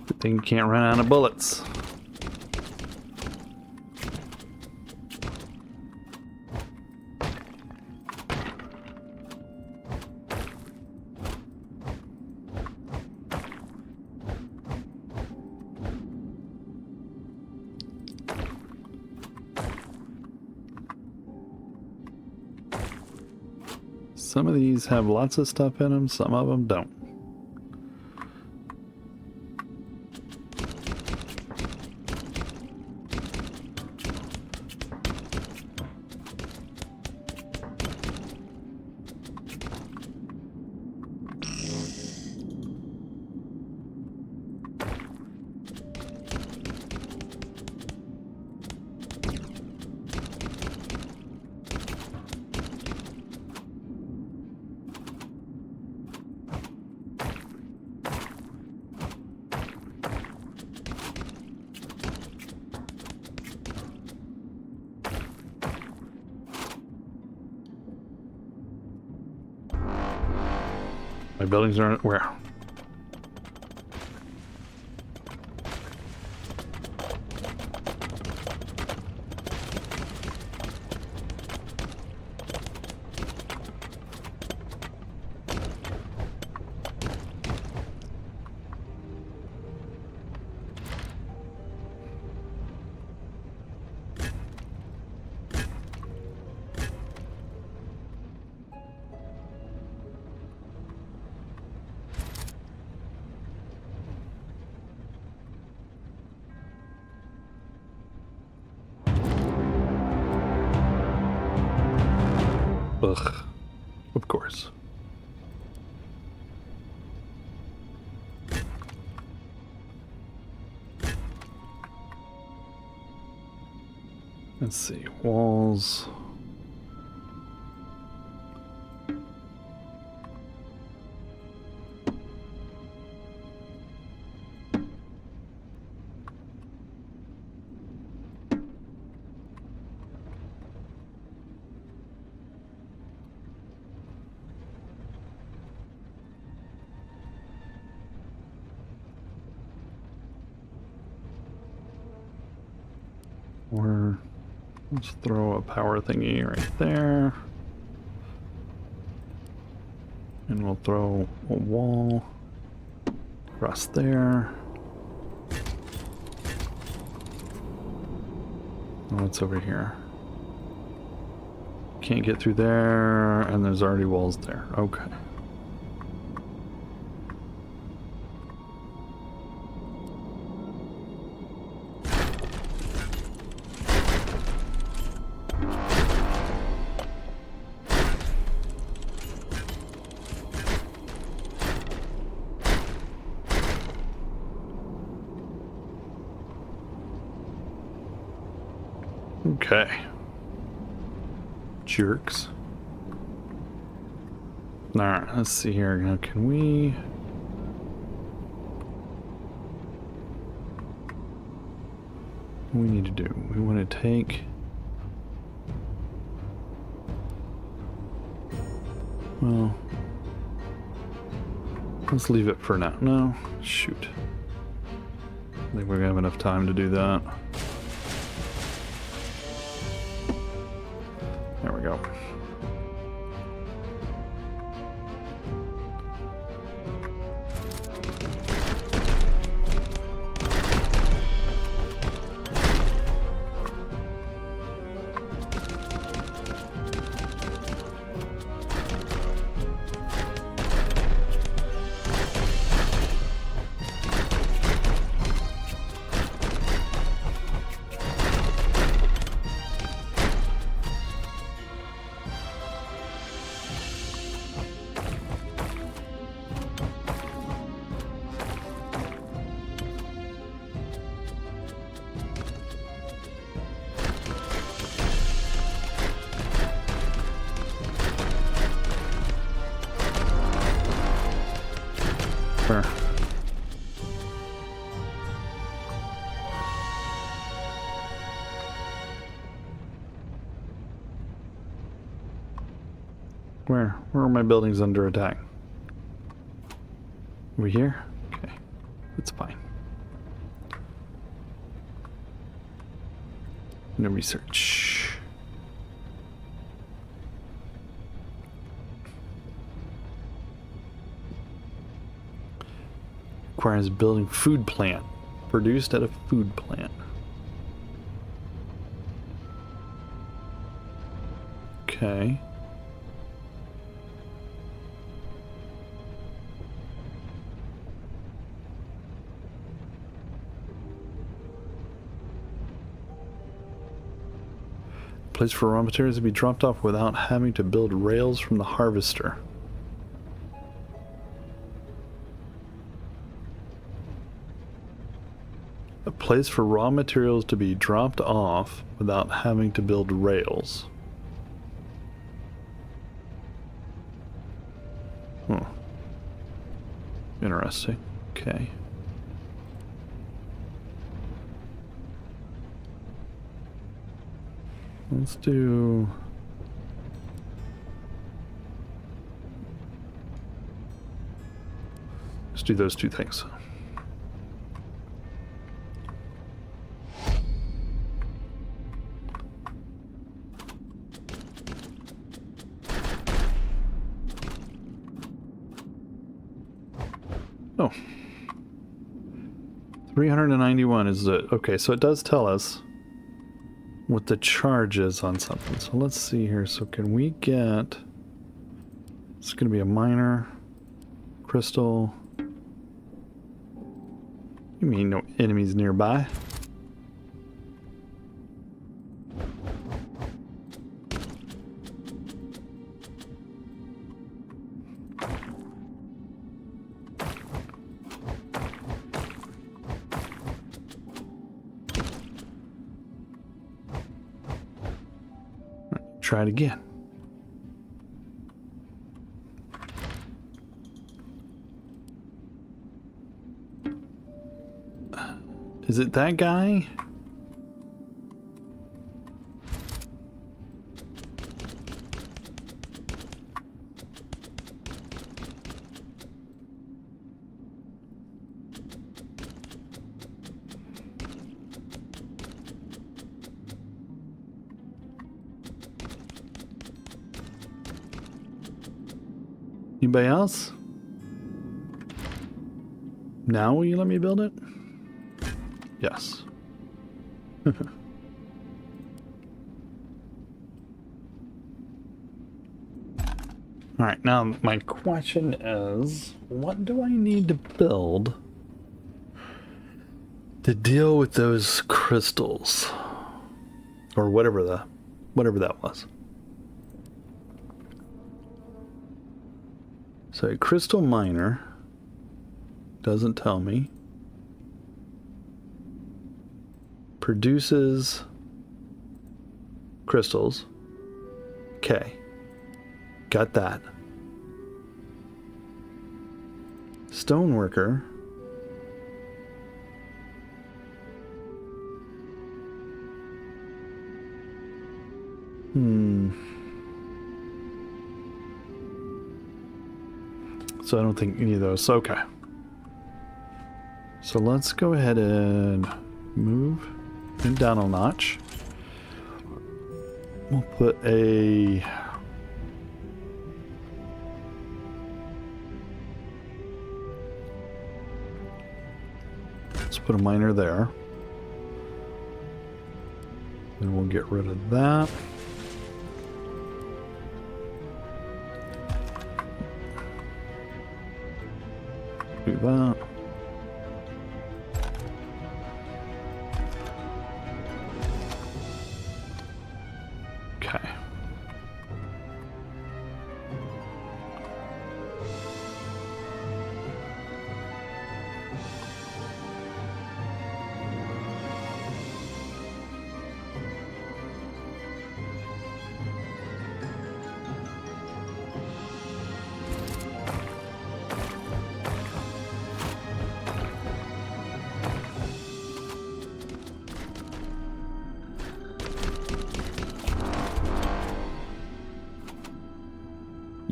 S1: Good thing you can't run out of bullets. Some of these have lots of stuff in them, some of them don't. My buildings aren't where? Ugh, of course. Let's see, walls. Or let's throw a power thingy right there. And we'll throw a wall across there. What's over here? Can't get through there, and there's already walls there. Okay. Okay. Jerks. Alright, let's see here. Now, can we... What do we need to do? We want to take... Well... Let's leave it for now. No? Shoot. I think we're gonna have enough time to do that. There we go. Where are my buildings under attack? Over here? Okay. It's fine. No research. Requires building food plant. Produced at a food plant. Okay. Place for raw materials to be dropped off without having to build rails from the harvester. A place for raw materials to be dropped off without having to build rails. Huh. Interesting. Okay. Let's do... Let's do those two things. Oh. 391 is the... Okay, so it does tell us what the charge is on something. So let's see here. So can we get... It's going to be a miner, crystal. You mean no enemies nearby? Try it again. Is it that guy? Anybody else? Now will you let me build it? Yes. Alright, now my question is, what do I need to build to deal with those crystals? Or whatever that was. So a crystal miner doesn't tell me. Produces crystals. Okay. Got that. Stoneworker. So I don't think any of those. Okay. So let's go ahead and move him down a notch. We'll put a... Let's put a miner there. And we'll get rid of that. Do that. Okay.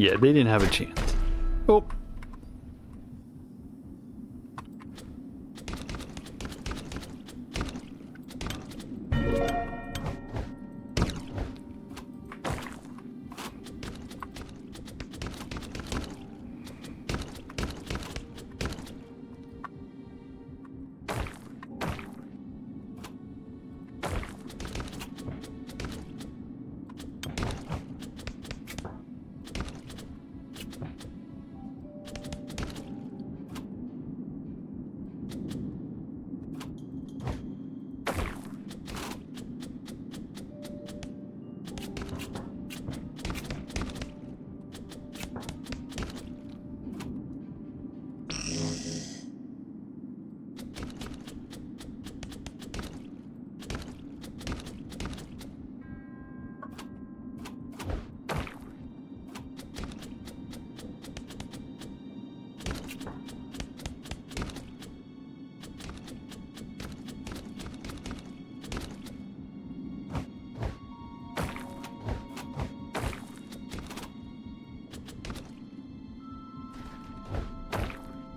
S1: Yeah, they didn't have a chance. Oh.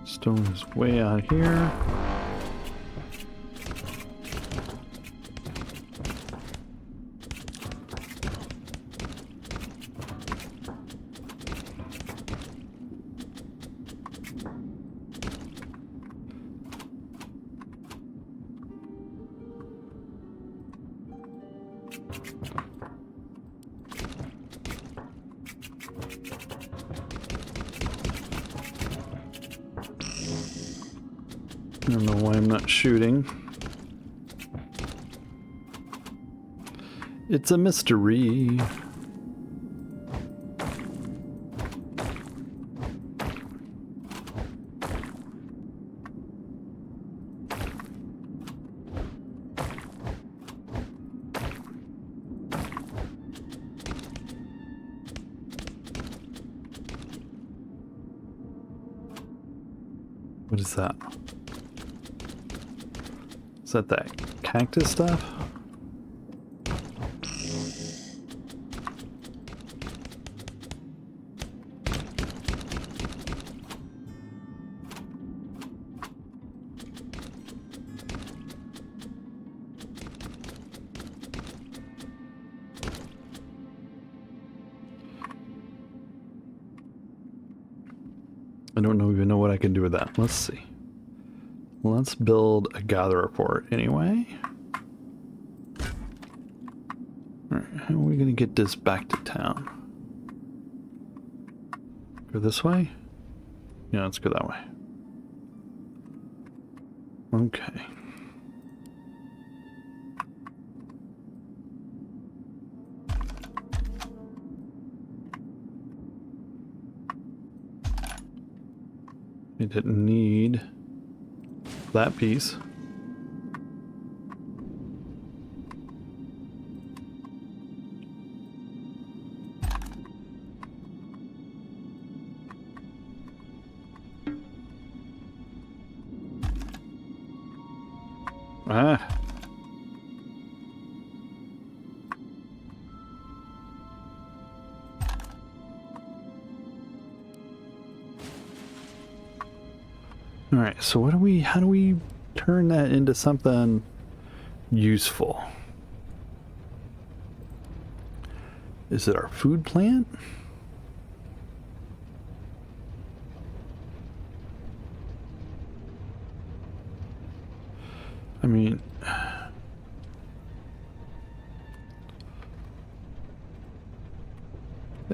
S1: Stone is way out here. I don't know why I'm not shooting. It's a mystery. What is that? Is that cactus stuff? I don't even know what I can do with that. Let's see. Let's build a gather report anyway. Alright, how are we gonna get this back to town? Go this way? Yeah, let's go that way. Okay. We didn't need that piece. Ah. All right, so how do we turn that into something useful? Is it our food plant? I mean,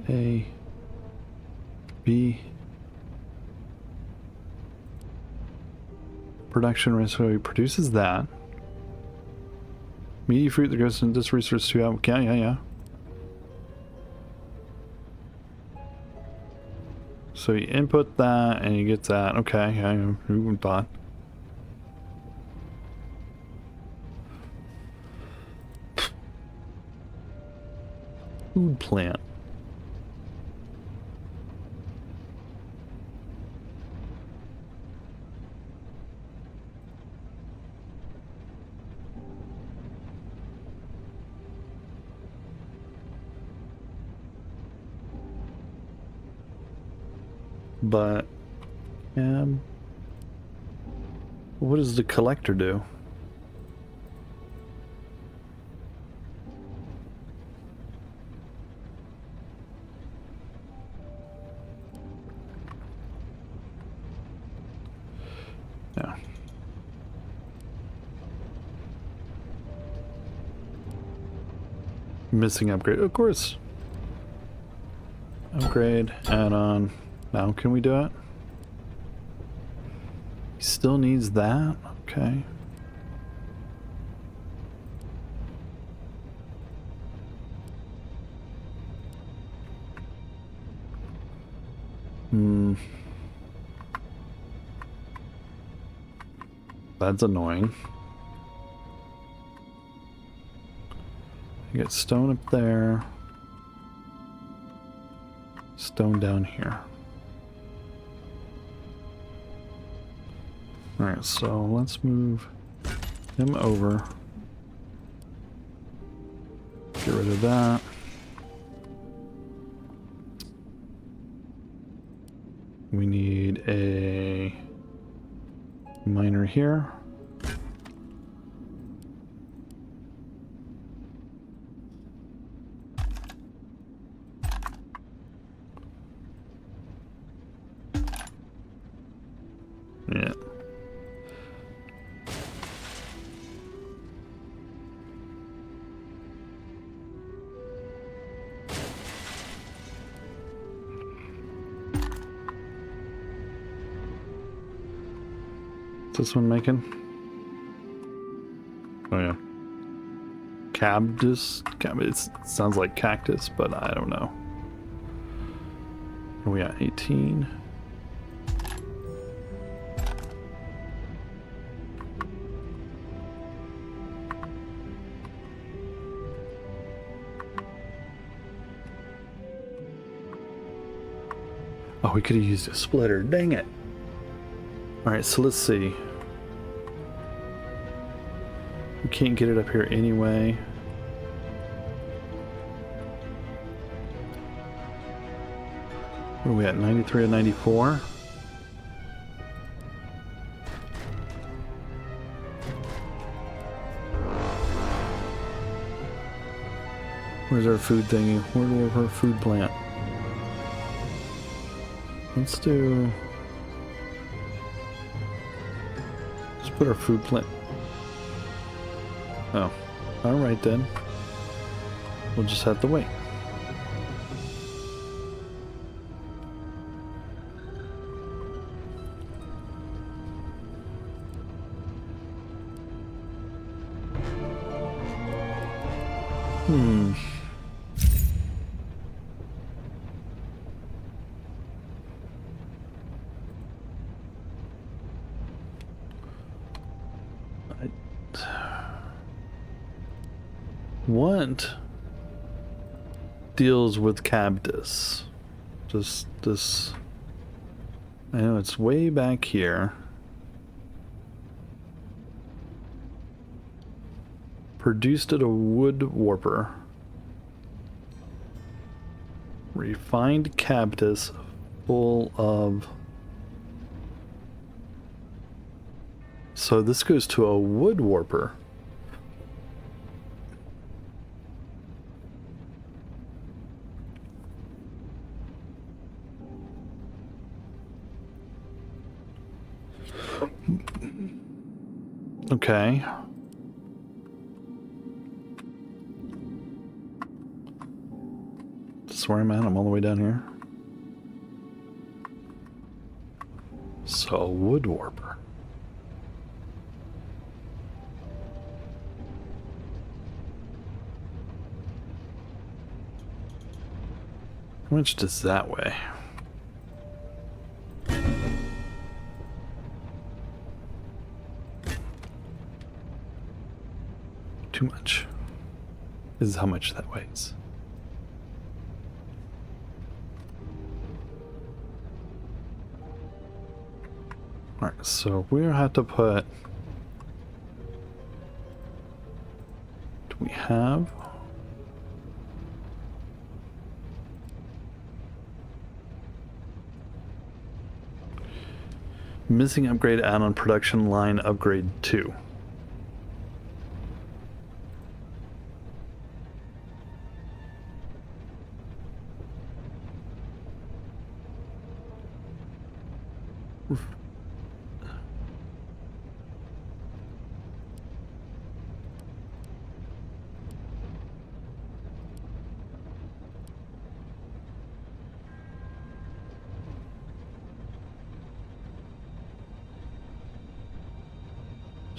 S1: A, B, production rate, so he produces that. Meaty fruit that goes into this resource to out. Yeah. So you input that and you get that. Okay, yeah, who would thought? Food plant. but what does the collector do? Yeah. Missing upgrade, of course. Upgrade, add-on. Now can we do it? He still needs that? Okay. That's annoying. You get stone up there. Stone down here. Alright, so let's move him over. Get rid of that. We need a miner here. Yeah. What's this one making? Oh yeah. Cactus? It sounds like cactus, but I don't know. Are we at 18? Oh, we could have used a splitter. Dang it. Alright, so let's see. We can't get it up here anyway. Where are we at? 93 and 94? Where's our food thingy? Where's our food plant? Let's do... Let's put our food plant... Oh. Alright then. We'll just have to wait. What deals with Cabdus? Just this. I know it's way back here. Produced at a wood warper. Refined Cabdus full of. So this goes to a wood warper. Okay. That's where I'm at. I'm all the way down here. So, wood warper. How much does that weigh? Too much. This is how much that weighs. Alright, so we have to put... Do we have... Missing upgrade add-on production line upgrade 2.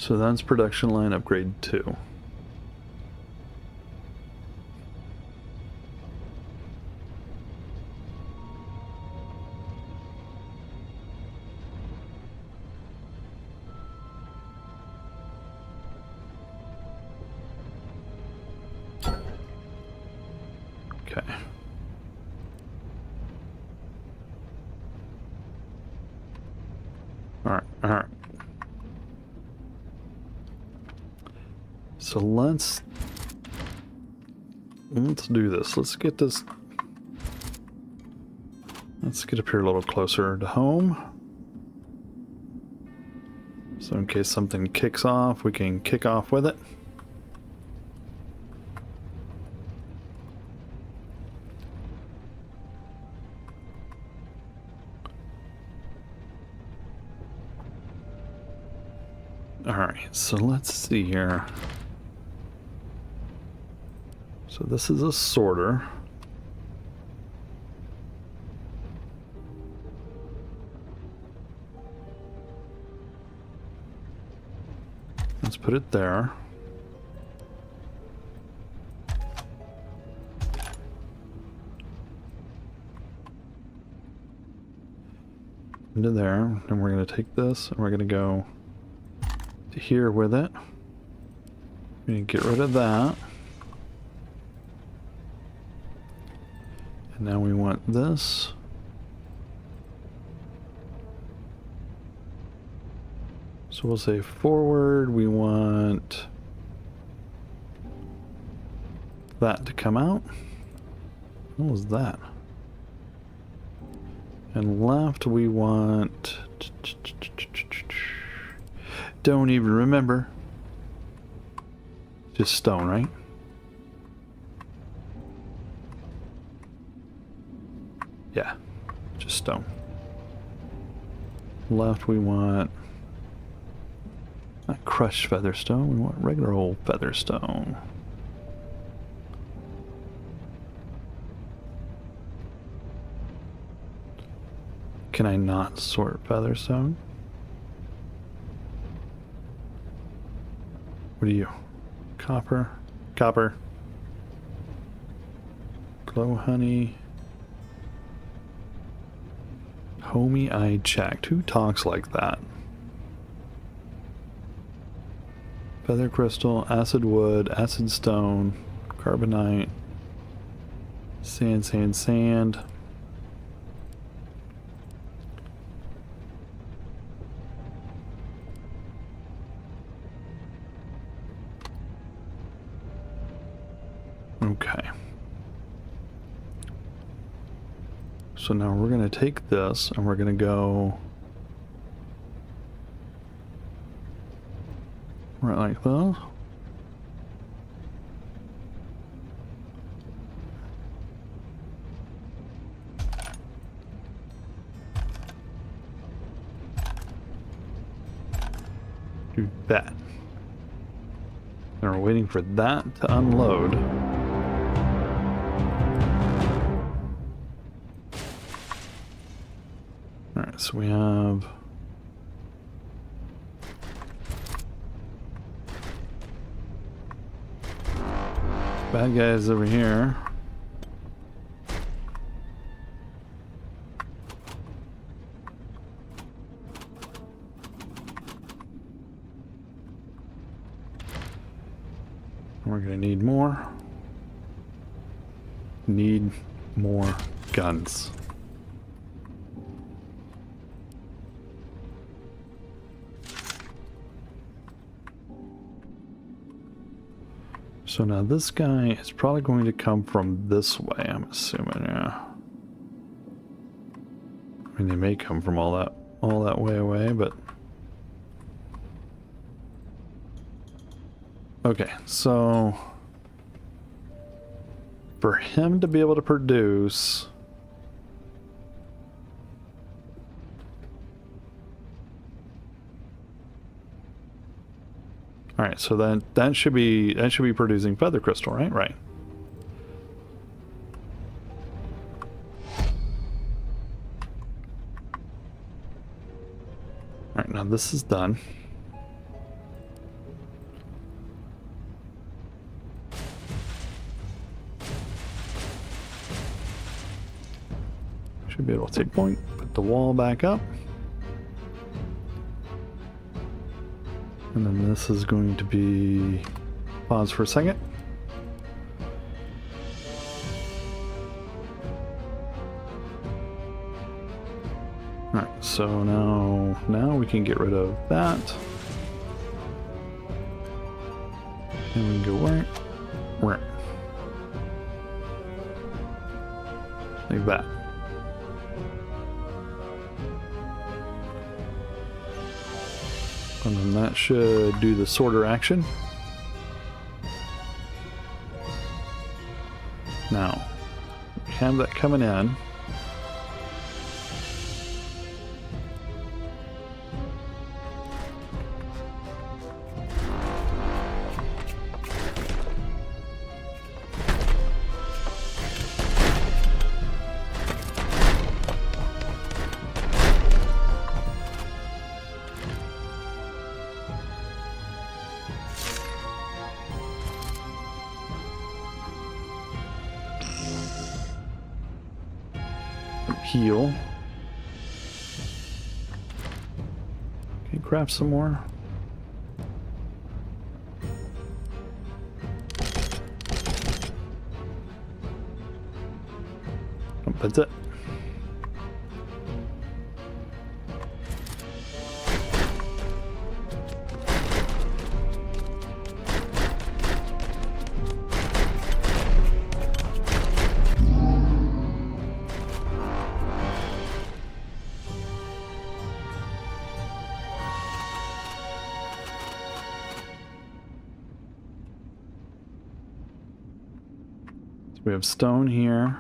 S1: So that's production line upgrade 2. Okay. All right. So let's do this. Let's get this. Let's get up here a little closer to home. So in case something kicks off, we can kick off with it. All right, so let's see here. So this is a sorter. Let's put it there. Into there. And we're going to take this and we're going to go to here with it. We need to get rid of that. And now we want this. So we'll say forward, we want that to come out. What was that? And left we want... Don't even remember. Just stone, right? Yeah, just stone. Left we want not crushed featherstone, we want regular old featherstone. Can I not sort featherstone? What are you? Copper? Copper. Glow honey. Homie, I checked. Who talks like that? Feather crystal, acid wood, acid stone, carbonite, sand. Okay. So now we're going to take this and we're going to go right like this. Do that. And we're waiting for that to unload. Alright, so we have bad guys over here. We're gonna need more. Need more guns. So now this guy is probably going to come from this way, I'm assuming, yeah. I mean, they may come from all that all that way away, but... Okay, so... For him to be able to produce... Alright, so that should be producing feather crystal, right? Right. Alright, now this is done. Should be able to take point, put the wall back up. And then this is going to be... Pause for a second. Alright, so now we can get rid of that. And we can go where? Like that. And then that should do the sorter action. Now, we have that coming in. Heal. Okay, craft some more. Oh, that's it. We have stone here.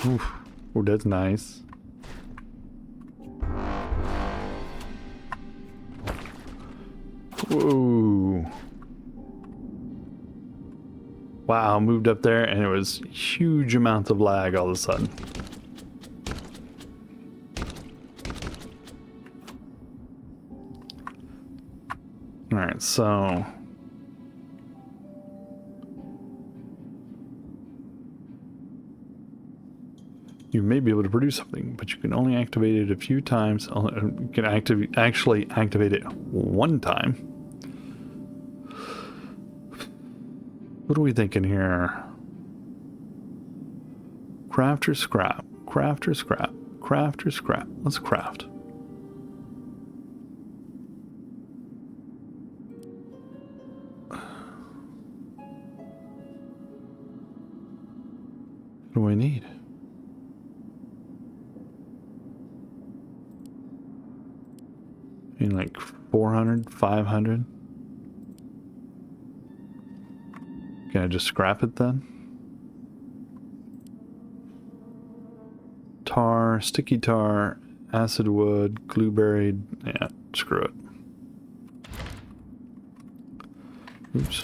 S1: Oof. Oh, that's nice. Whoa. Wow, moved up there and it was huge amounts of lag all of a sudden. Alright, so... You may be able to produce something, but you can only activate it a few times. You can actually activate it one time. What are we thinking here? Craft or scrap? Craft or scrap? Craft or scrap? Let's craft. What do I need? I mean, like 400, 500. Can I just scrap it then? Tar, sticky tar, acid wood, glueberry. Yeah, screw it. Oops.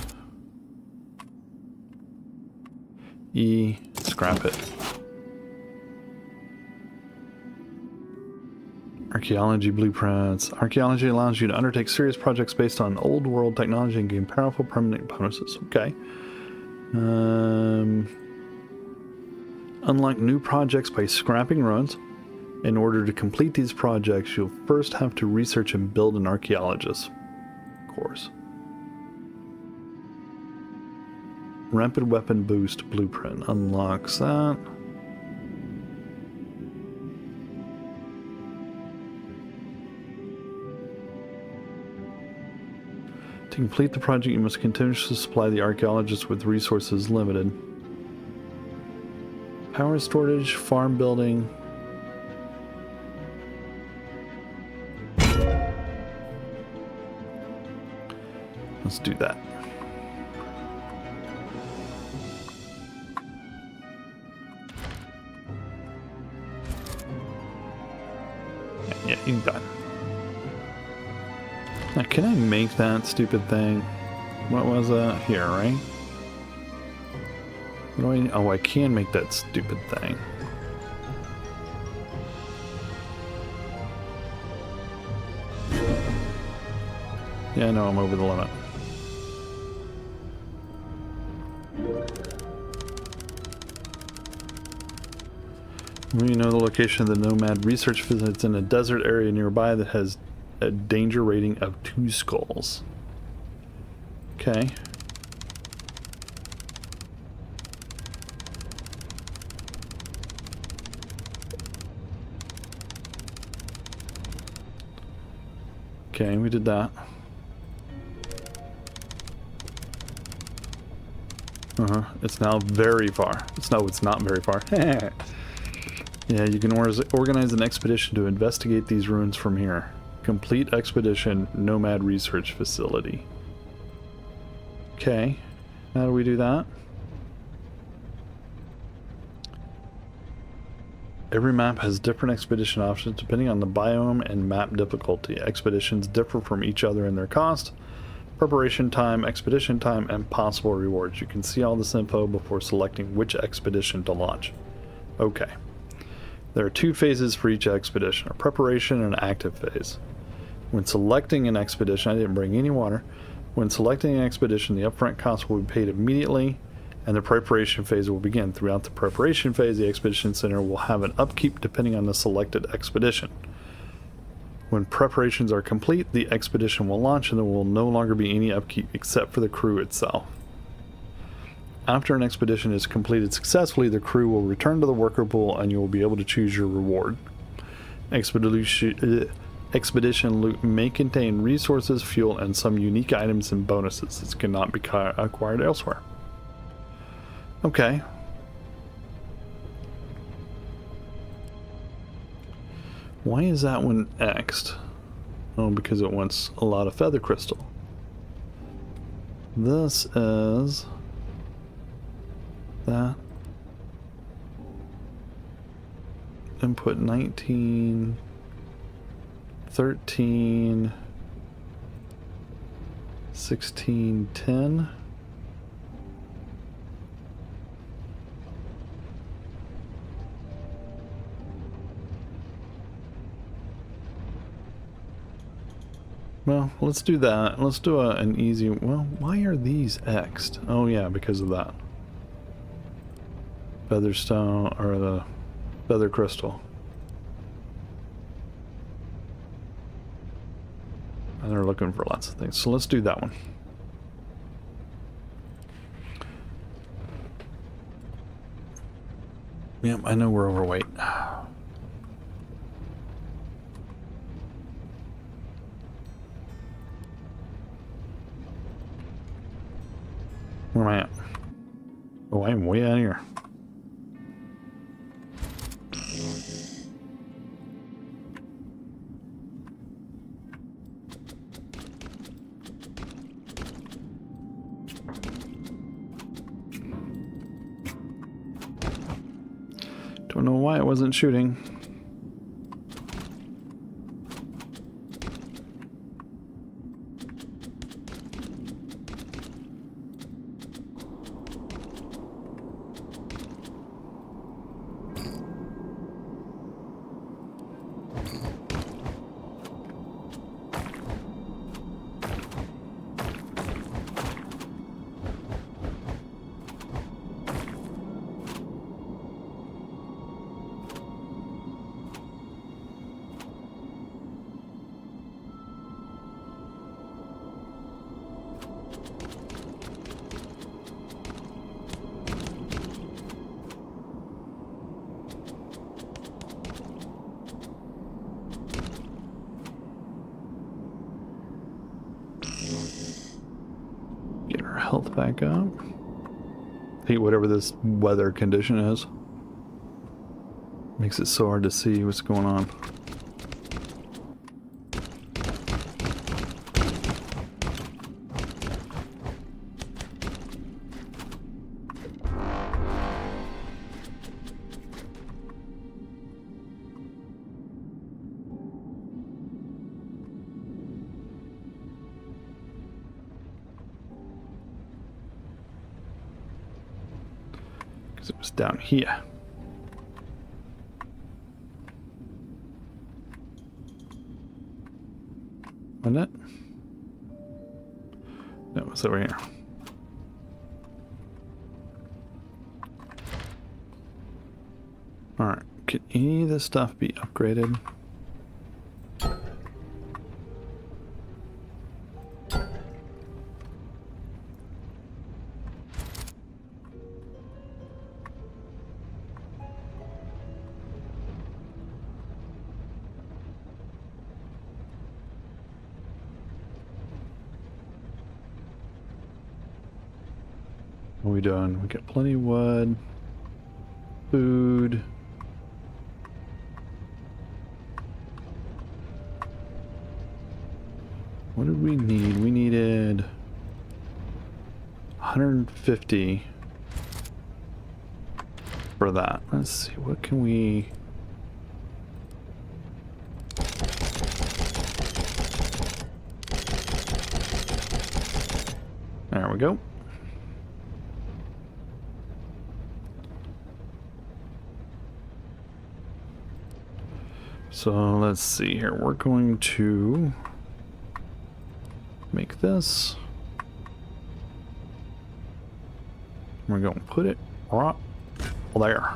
S1: E, scrap it. Archaeology blueprints. Archaeology allows you to undertake serious projects based on old world technology and gain powerful permanent bonuses. Okay. Unlock new projects by scrapping ruins. In order to complete these projects, you'll first have to research and build an archaeologist course. Rapid weapon boost blueprint unlocks that. To complete the project, you must continuously supply the archaeologists with resources limited. Power storage, farm building. Let's do that. Yeah, you're done. Now, can I make that stupid thing? What was that? Here, right? What do I... Oh, I can make that stupid thing. Yeah, I know I'm over the limit. We know the location of the Nomad Research Facility. It's in a desert area nearby that has a danger rating of 2 skulls. Okay. Okay, we did that. It's now very far. It's not very far. Yeah, you can organize an expedition to investigate these ruins from here. Complete expedition, Nomad Research Facility. Okay, how do we do that? Every map has different expedition options depending on the biome and map difficulty. Expeditions differ from each other in their cost, preparation time, expedition time, and possible rewards. You can see all this info before selecting which expedition to launch. Okay. There are 2 phases for each expedition, a preparation and an active phase. When selecting an expedition, I didn't bring any water. When selecting an expedition, the upfront cost will be paid immediately, and the preparation phase will begin. Throughout the preparation phase, the Expedition Center will have an upkeep depending on the selected expedition. When preparations are complete, the expedition will launch and there will no longer be any upkeep except for the crew itself. After an expedition is completed successfully, the crew will return to the worker pool and you will be able to choose your reward. Expedition loot may contain resources, fuel, and some unique items and bonuses that cannot be acquired elsewhere. Okay. Why is that one X'd? Oh, because it wants a lot of feather crystal. This is that. Input 19, 13, 16, 10. Well, let's do that. Let's do an easy... Well, why are these X'd? Oh, yeah, because of that. Featherstone, or the feather crystal. And they're looking for lots of things. So let's do that one. Yep, I know we're overweight. Where am I at? Oh, I am way out here. Don't know why it wasn't shooting. back up. Hey, whatever this weather condition is. Makes it so hard to see what's going on. Because it was down here. Wasn't it? No, it's over here. Alright, can any of this stuff be upgraded? What are we doing? We got plenty of wood, food. What did we need? We needed 150 for that. Let's see, what can we... There we go. So let's see here. We're going to make this. We're going to put it right there.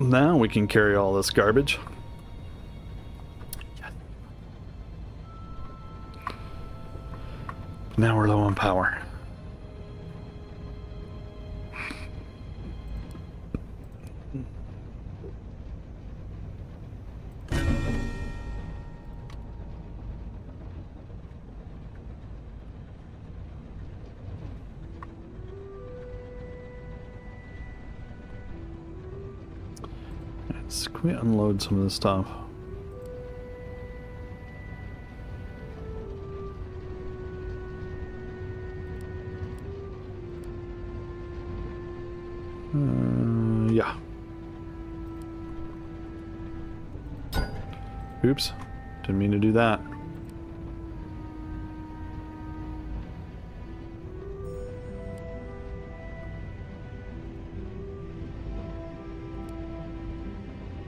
S1: Now we can carry all this garbage. Now we're low on power. Can we unload some of this stuff? Yeah. Oops. Didn't mean to do that.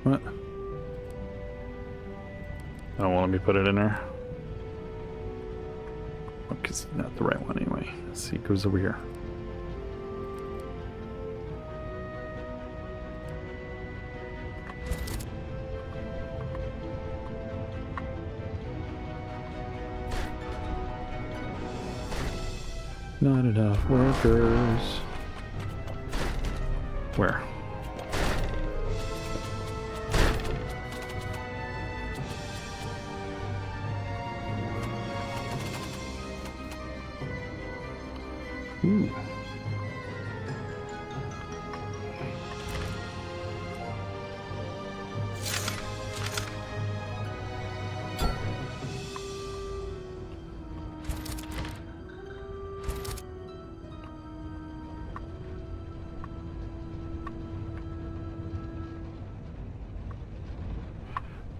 S1: What? I don't want to be put it in there. Because it's not the right one anyway. Let's see, it goes over here. Not enough workers. Where? Ooh.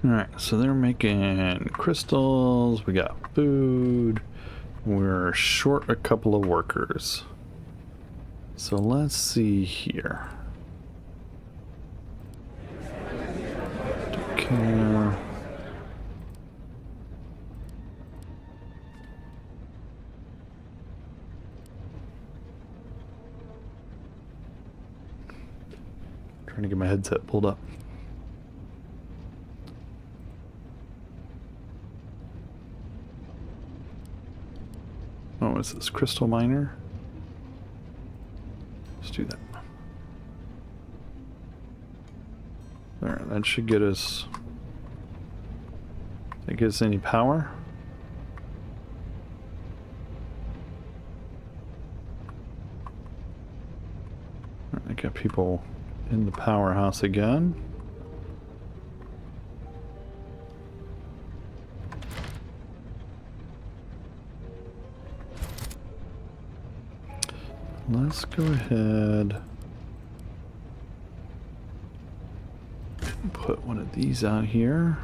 S1: Alright, so they're making crystals, we got food, we're short a couple of workers. So let's see here. Okay. Trying to get my headset pulled up. Oh, is this crystal miner? Let's do that. There, that should get us. That gives us any power? I got people in the powerhouse again. Let's go ahead and put one of these out here.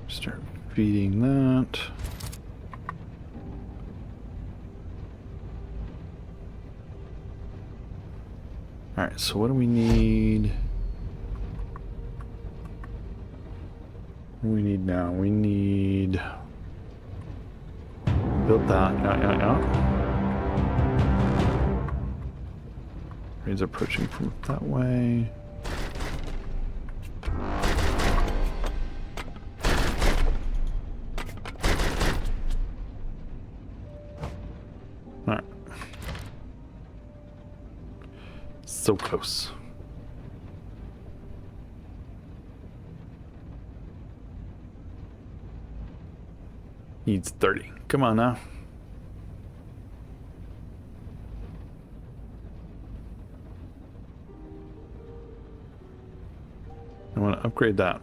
S1: Start feeding that. All right, so what do we need? We need now. We need build that. Yeah. He's approaching from that way. All right. So close. Needs 30. Come on now. I want to upgrade that.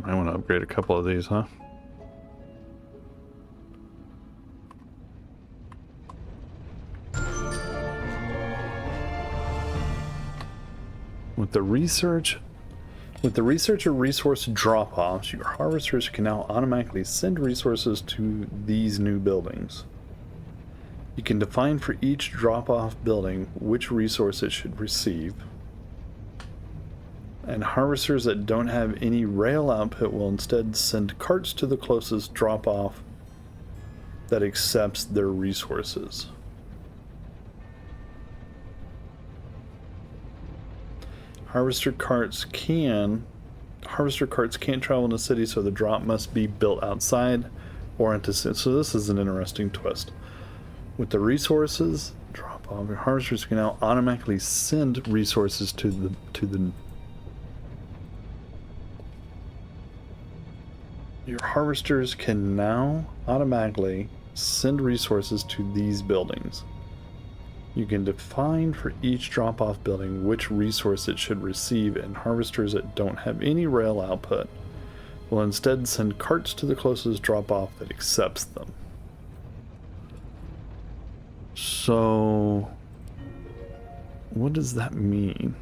S1: I want to upgrade a couple of these, huh? With the researcher resource drop-offs, your harvesters can now automatically send resources to these new buildings. You can define for each drop-off building which resource it should receive. And harvesters that don't have any rail output will instead send carts to the closest drop-off that accepts their resources. Harvester carts can't travel in the city, so the drop must be built outside or into. So this is an interesting twist. With the resources drop off, your harvesters can now automatically send resources to the. Your harvesters can now automatically send resources to these buildings. You can define for each drop-off building which resource it should receive, and harvesters that don't have any rail output will instead send carts to the closest drop-off that accepts them. So, what does that mean?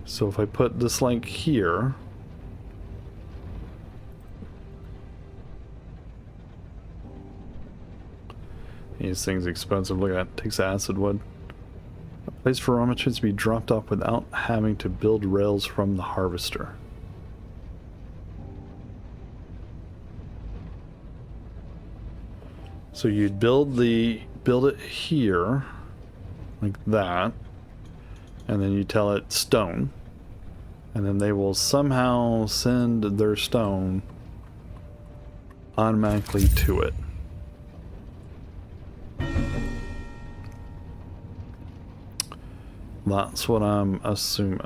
S1: So if I put this link here, these things expensive. Look at that. Takes acid wood. A place for raw materials to be dropped off without having to build rails from the harvester. So you'd build it here, like that, and then you tell it stone, and then they will somehow send their stone automatically to it. That's what I'm assuming.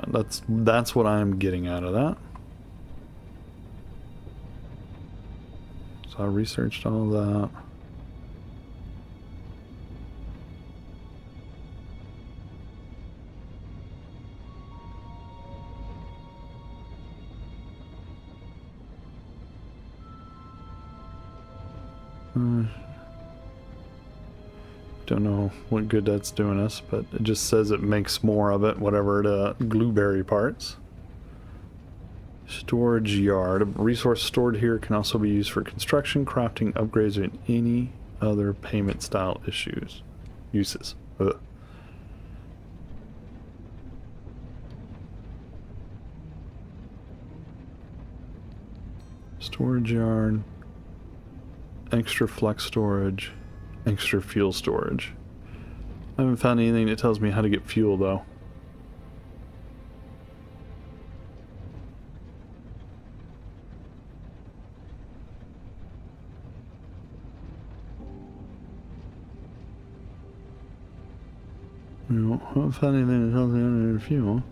S1: That's what I'm getting out of that. So I researched all that. Don't know what good that's doing us, but it just says it makes more of it, whatever the blueberry parts. Storage yard. A resource stored here can also be used for construction, crafting, upgrades, and any other payment style uses. Ugh. Storage yard. Extra flex storage. Extra fuel storage. I haven't found anything that tells me how to get fuel though. No, I haven't found anything that tells me how to get fuel.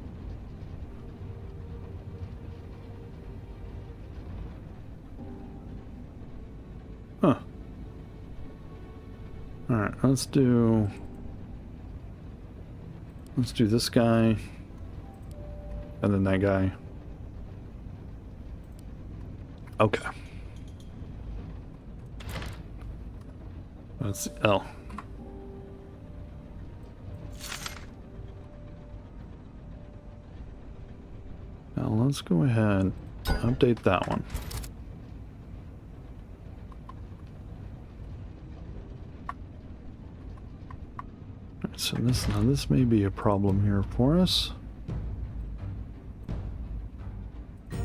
S1: let's do this guy and then that guy. Okay. Let's see. Oh. Now let's go ahead, update that one. Alright, so this may be a problem here for us.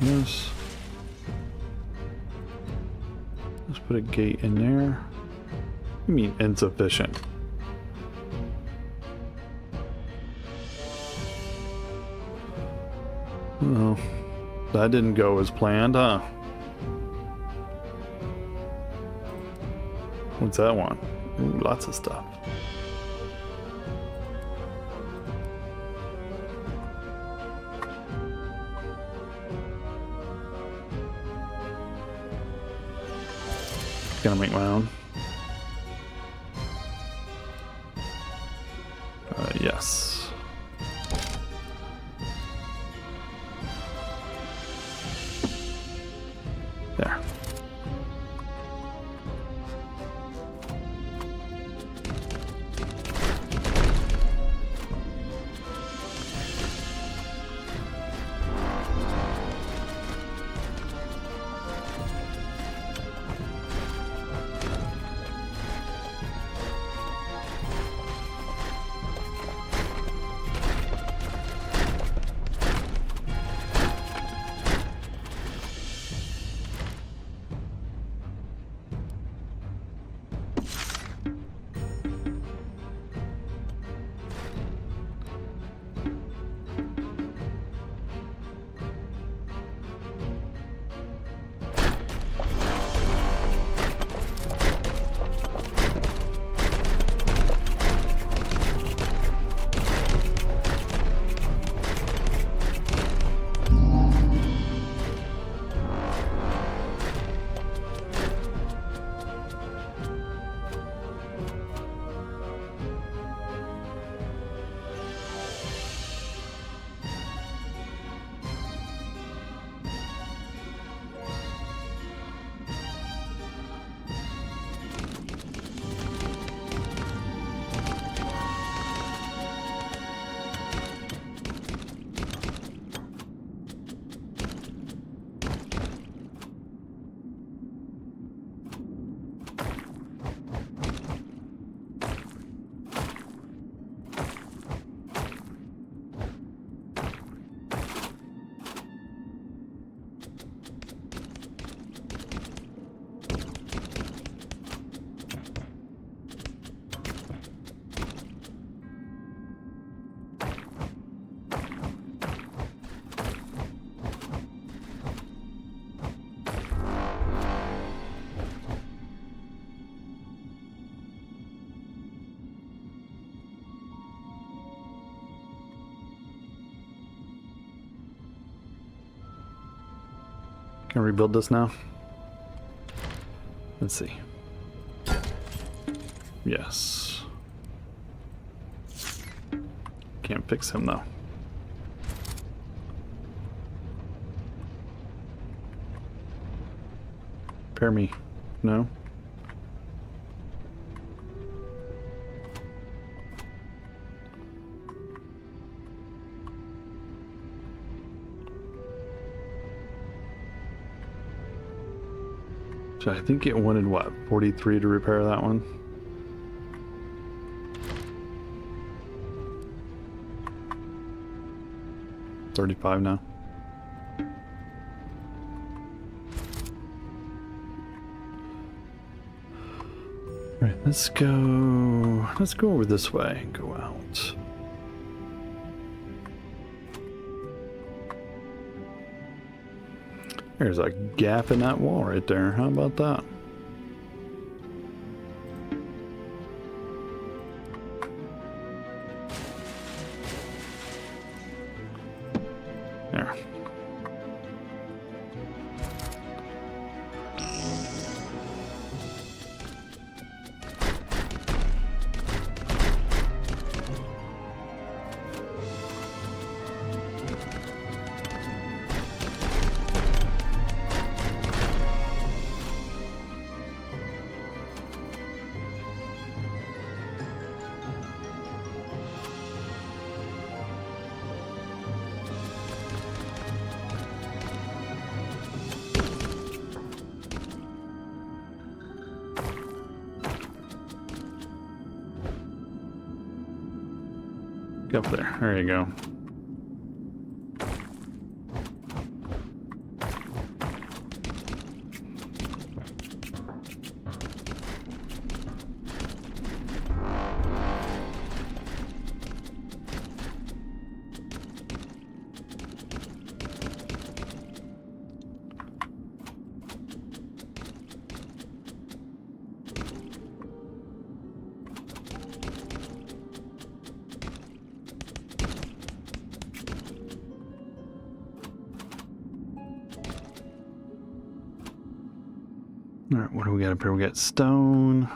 S1: Yes. Let's put a gate in there. You mean insufficient? Oh, that didn't go as planned, huh? What's that one? Ooh, lots of stuff. Gonna make my own. Yes. There. Can I rebuild this now? Let's see. Yes. Can't fix him though. Repair me. No? So I think it wanted, what, 43 to repair that one? $35 now. All right, let's go over this way and go out. There's a gap in that wall right there. How about that? There. Get up there. There you go. All right, what do we got up here? We got stone.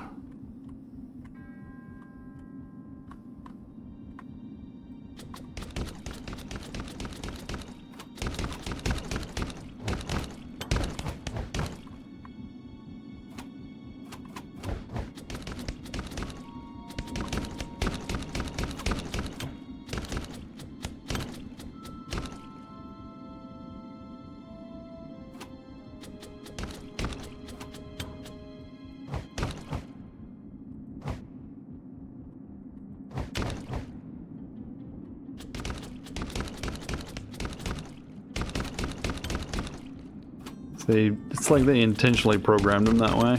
S1: It's like they intentionally programmed them that way.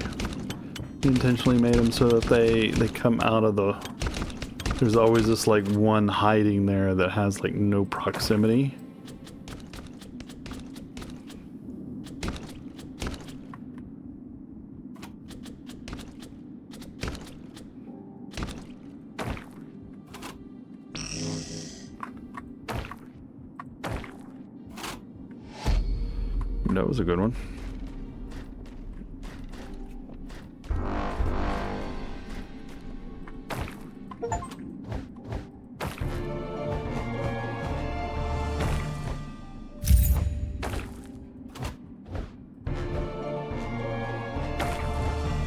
S1: They intentionally made them so that they come out of the... There's always this like one hiding there that has like no proximity. That was a good one.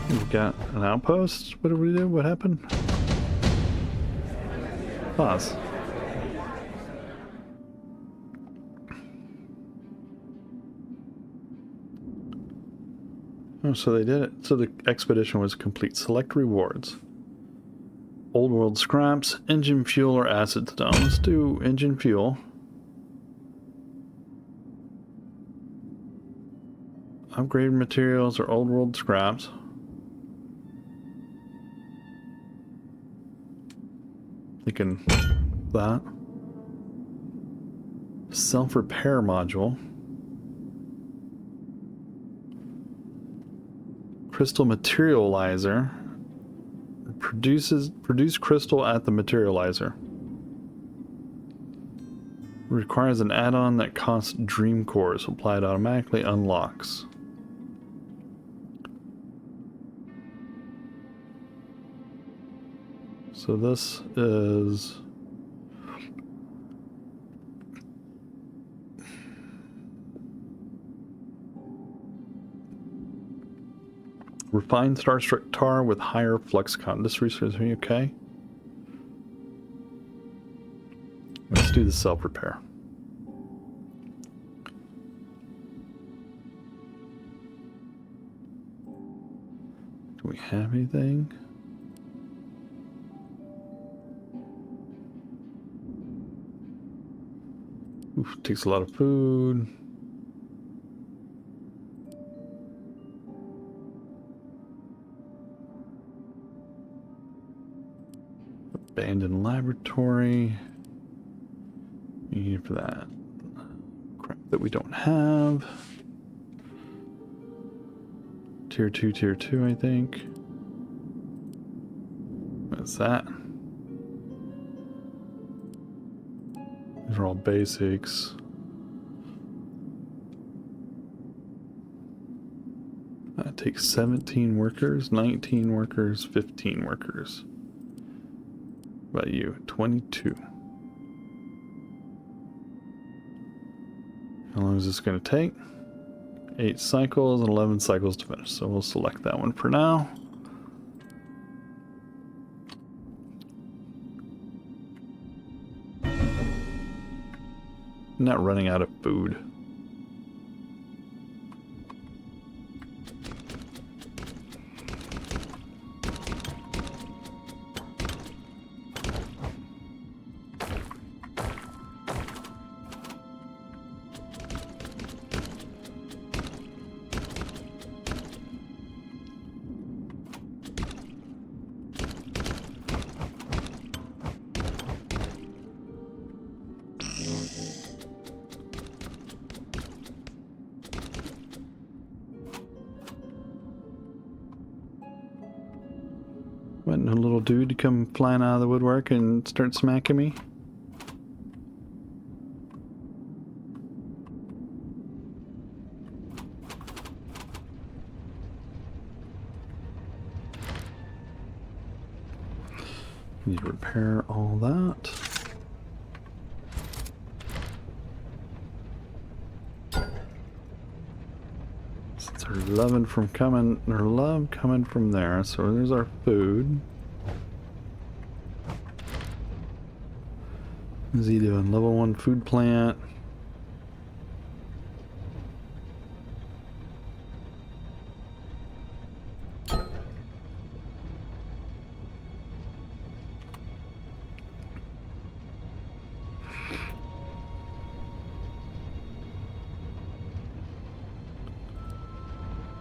S1: We've got an outpost. What did we do? What happened? Pause. Oh, so they did it. So the expedition was complete. Select rewards. Old world scraps, engine fuel, or acid stone. Let's do engine fuel. Upgraded materials or old world scraps. Thinking that. Self-repair module. Crystal materializer. Produce crystal at the materializer. Requires an add-on that costs dream cores. Applied automatically, unlocks. So this is refined starstruck tar with higher flux count. This research is okay. Let's do the self-repair. Do we have anything? Oof, takes a lot of food. Abandoned laboratory. You need for that crap that we don't have. Tier 2, I think. What's that? These are all basics. That takes 17 workers, 19 workers, 15 workers. What about you? 22. How long is this going to take? 8 cycles and 11 cycles to finish. So we'll select that one for now. Not running out of food. Waiting a little dude to come flying out of the woodwork and start smacking me. Need to repair all that. Since they're loving from coming, their love coming from there. So there's our food. Is he doing level 1 food plant?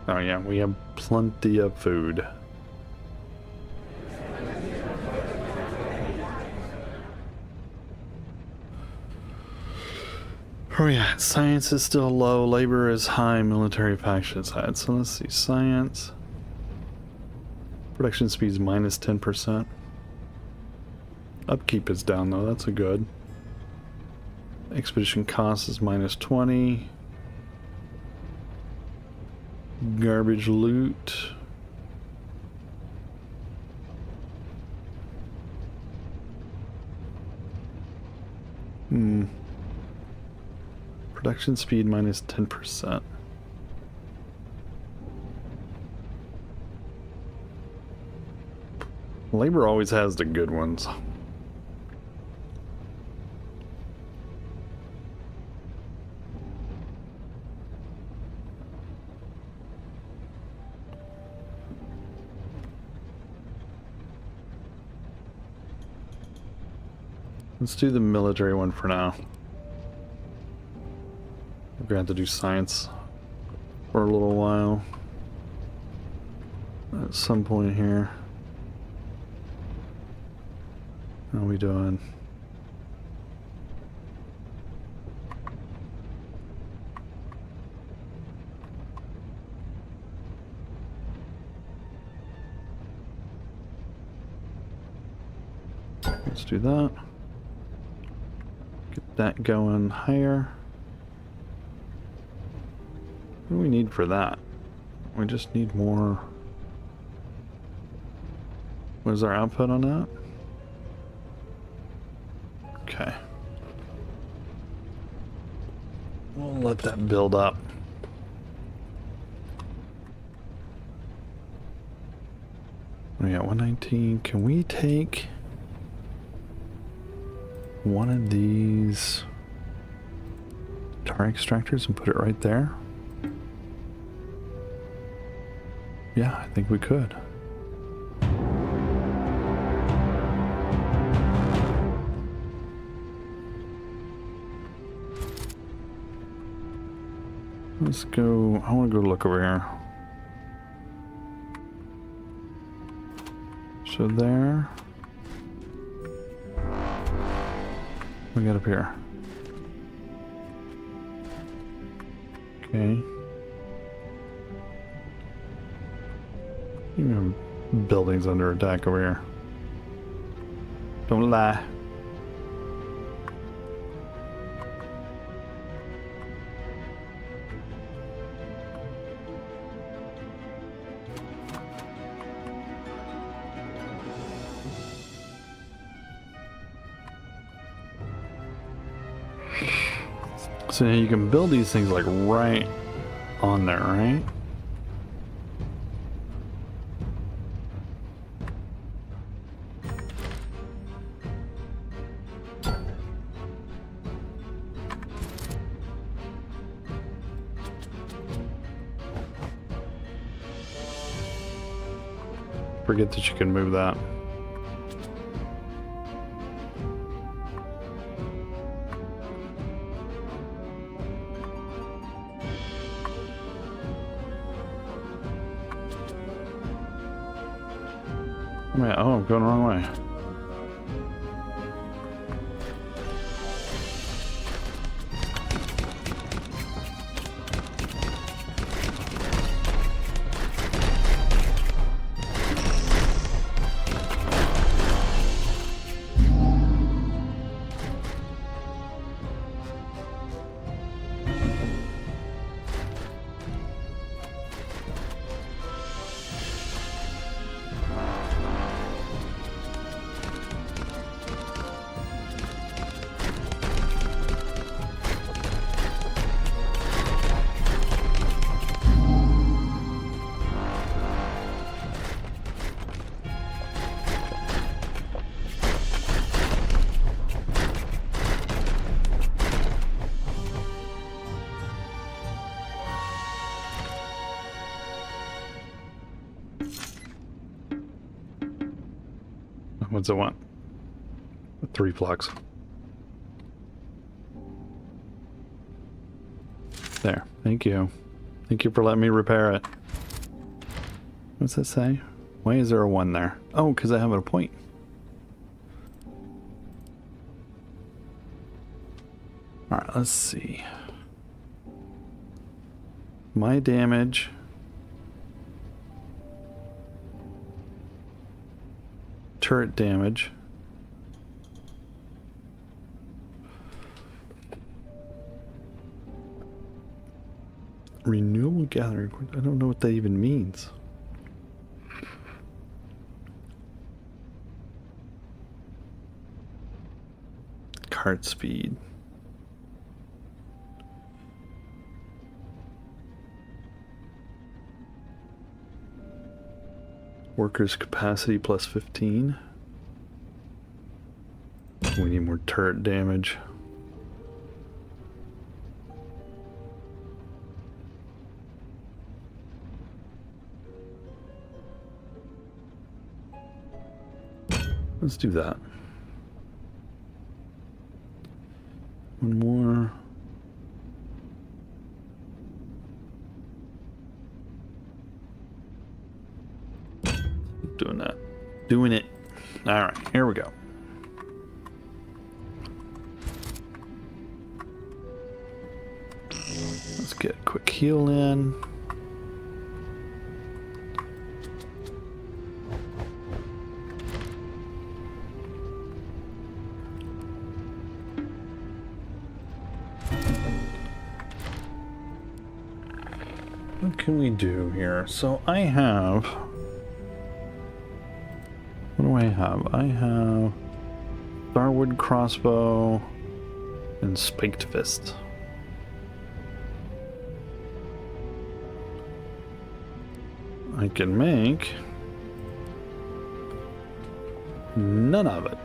S1: Oh yeah, we have plenty of food. Oh yeah, science is still low, labor is high, military factions high. So let's see, science. Production speed is minus 10%. Upkeep is down though, that's a good. Expedition cost is minus 20. Garbage loot. Production speed minus 10%. Labor always has the good ones. Let's do the military one for now. We're gonna have to do science for a little while. At some point here. How are we doing? Let's do that. Get that going higher. What do we need for that? We just need more. What is our output on that? Okay. We'll let that build up. We got 119. Can we take one of these tar extractors and put it right there? Yeah, I think we could. Let's go. I want to go look over here. So there. We got up here. Okay. You know, buildings under attack over here. Don't lie. So you can build these things like right on there, right? Forget that you can move that. Oh, I'm going the wrong way. What's it want? 3 flux. There. Thank you. Thank you for letting me repair it. What's that say? Why is there a 1 there? Oh, because I have a point. Alright, let's see. My damage. Turret damage. Renewable gathering. I don't know what that even means. Cart speed. Workers capacity plus 15. We need more turret damage. Let's do that. One more. Doing that. Doing it. Alright, here we go. Let's get a quick heal in. What can we do here? So I have... What do I have? I have Starwood crossbow and spiked fist. I can make none of it.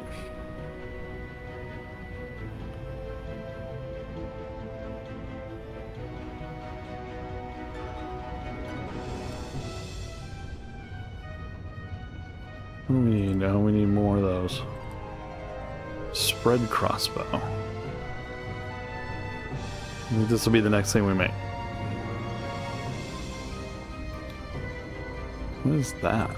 S1: What do we need? Oh, we need more of those. Spread crossbow. I think this will be the next thing we make. What is that?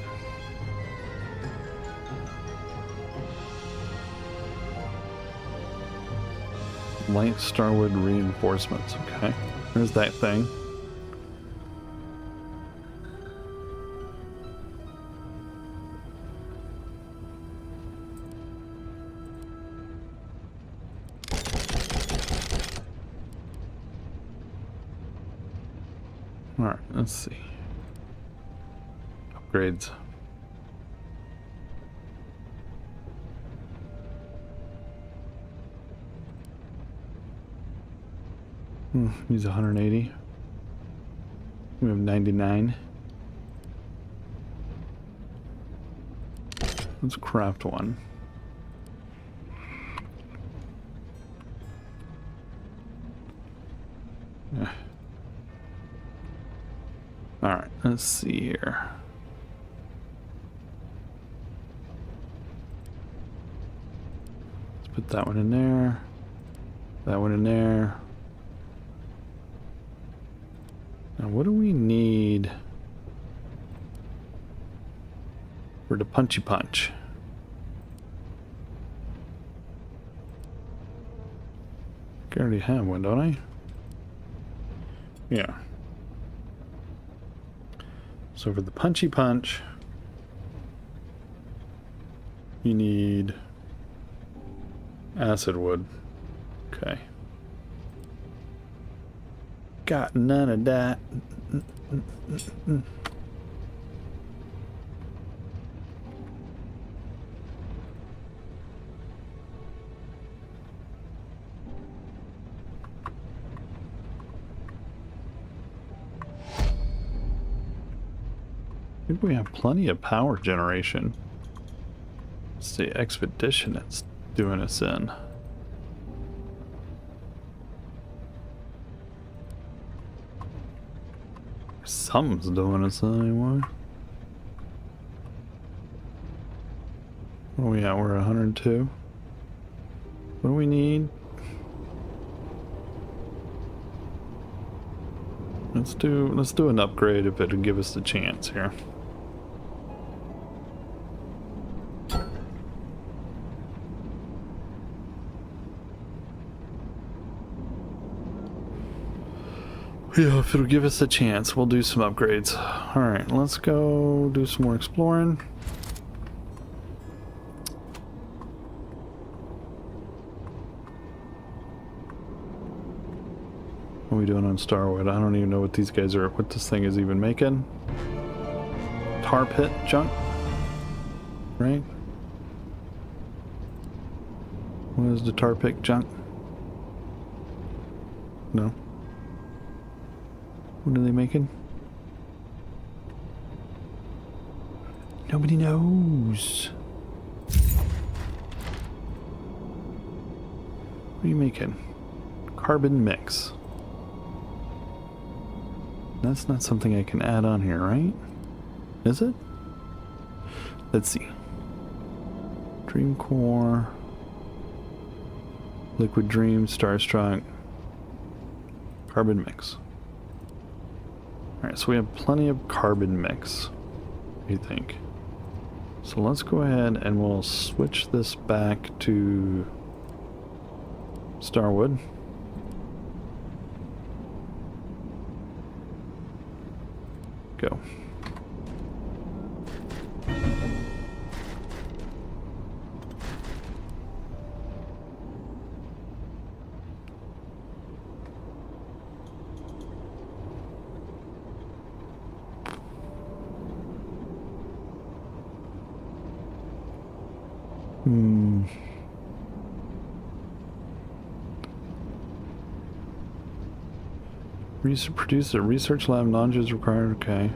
S1: Light Starwood reinforcements. Okay. There's that thing. Alright, let's see. Upgrades. Use 180. We have 99. Let's craft one. Yeah. Alright, let's see here. Let's put that one in there. That one in there. Now what do we need for the punchy punch? I already have one, don't I? Yeah. So for the punchy punch, you need acid wood. Okay. Got none of that. I think we have plenty of power generation. It's the expedition that's doing us in. Something's doing us anyway. What Oh yeah, we're 102. What do we need? Let's do an upgrade if it'll give us the chance here. Yeah, if it'll give us a chance, we'll do some upgrades. Alright, let's go do some more exploring. What are we doing on Starwood? I don't even know what these guys are, what this thing is even making. Tar pit junk? Right? What is the tar pit junk? No. What are they making? Nobody knows. What are you making? Carbon mix. That's not something I can add on here, right? Is it? Let's see. Dream core. Liquid dream, starstruck. Carbon mix. Alright, so we have plenty of carbon mix, what do you think? So let's go ahead and we'll switch this back to Starwood. Go. Produce a research lab, knowledge is required, okay.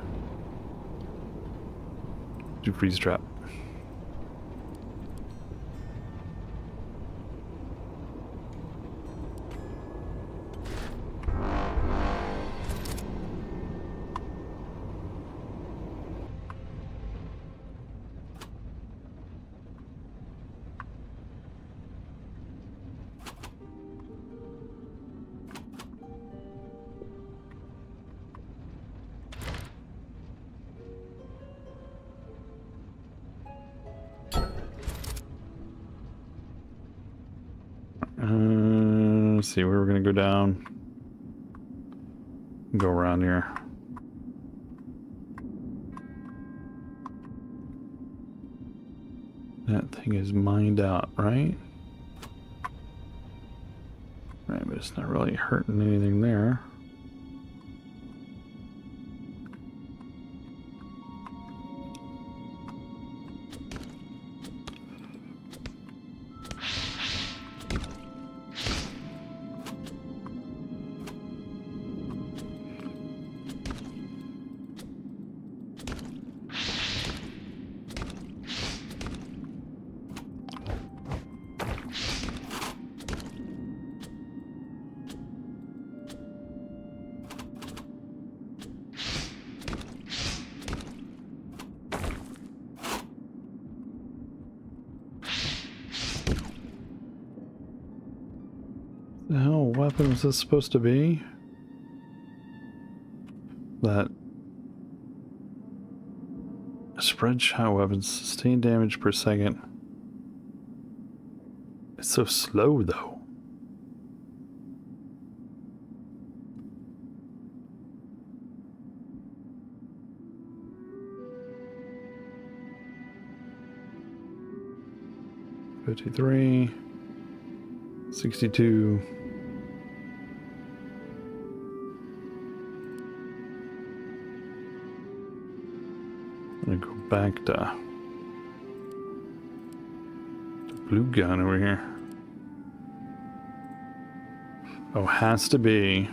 S1: Do freeze trap. Let's see where we're gonna go down. Go around here. That thing is mined out, right? Right, but it's not really hurting anything there. The hell weapon was this supposed to be? That spread shot weapons, sustain damage per second. It's so slow though. $53, 62. I'm gonna go back to the blue gun over here. Oh, has to be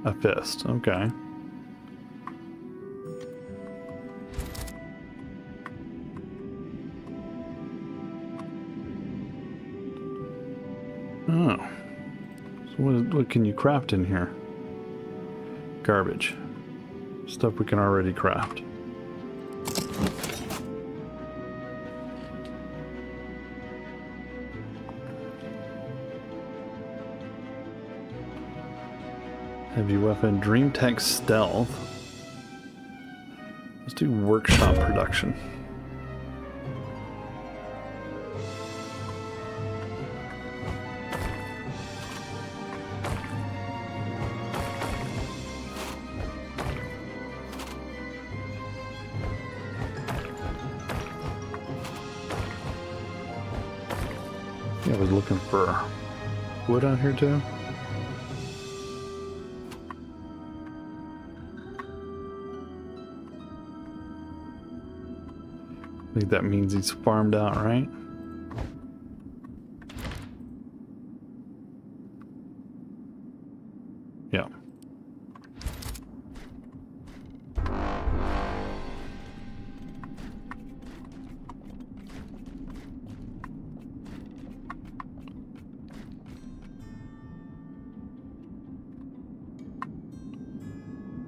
S1: a fist. Okay. Oh. So what can you craft in here? Garbage. Stuff we can already craft. Heavy weapon, Dream Tech Stealth. Let's do workshop production. Yeah, I was looking for wood out here too. I think that means he's farmed out, right? Yeah.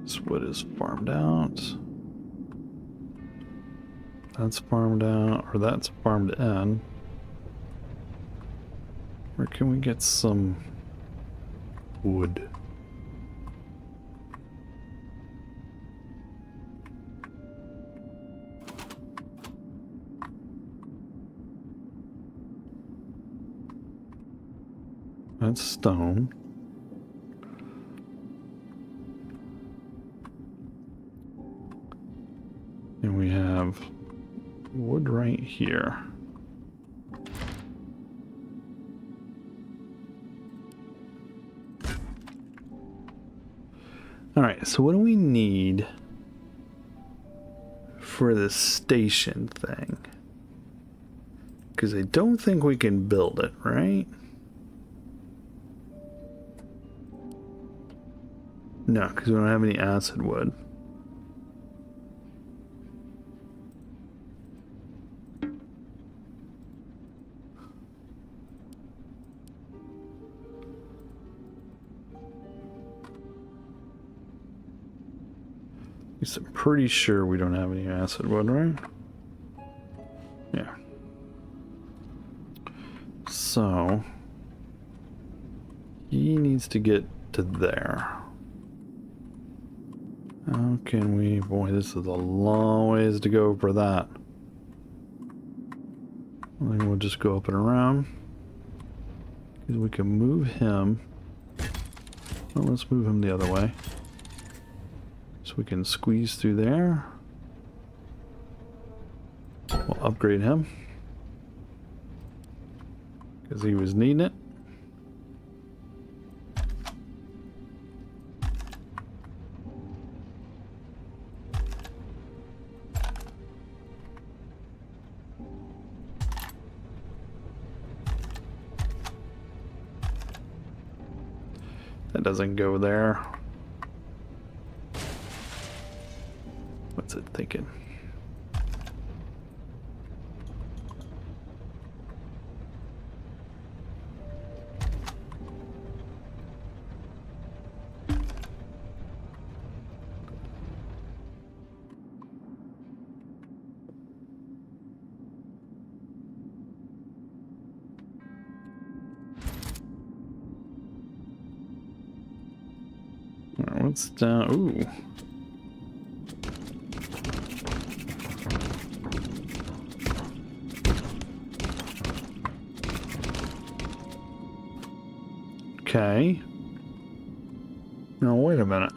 S1: This wood is farmed out. That's farmed out, or that's farmed in. Where can we get some wood? That's stone. And we have wood right here. All right, so what do we need for the station thing? Because I don't think we can build it, right? No, because we don't have any acid wood. I'm pretty sure we don't have any acid wood, right? Yeah. So he needs to get to there. How can we? Boy, this is a long ways to go for that. I think we'll just go up and around. Because we can move him. Well, let's move him the other way. So we can squeeze through there. We'll upgrade him. Because he was needing it. That doesn't go there. What's it thinking? All right, what's down? Ooh. Okay. Now, wait a minute.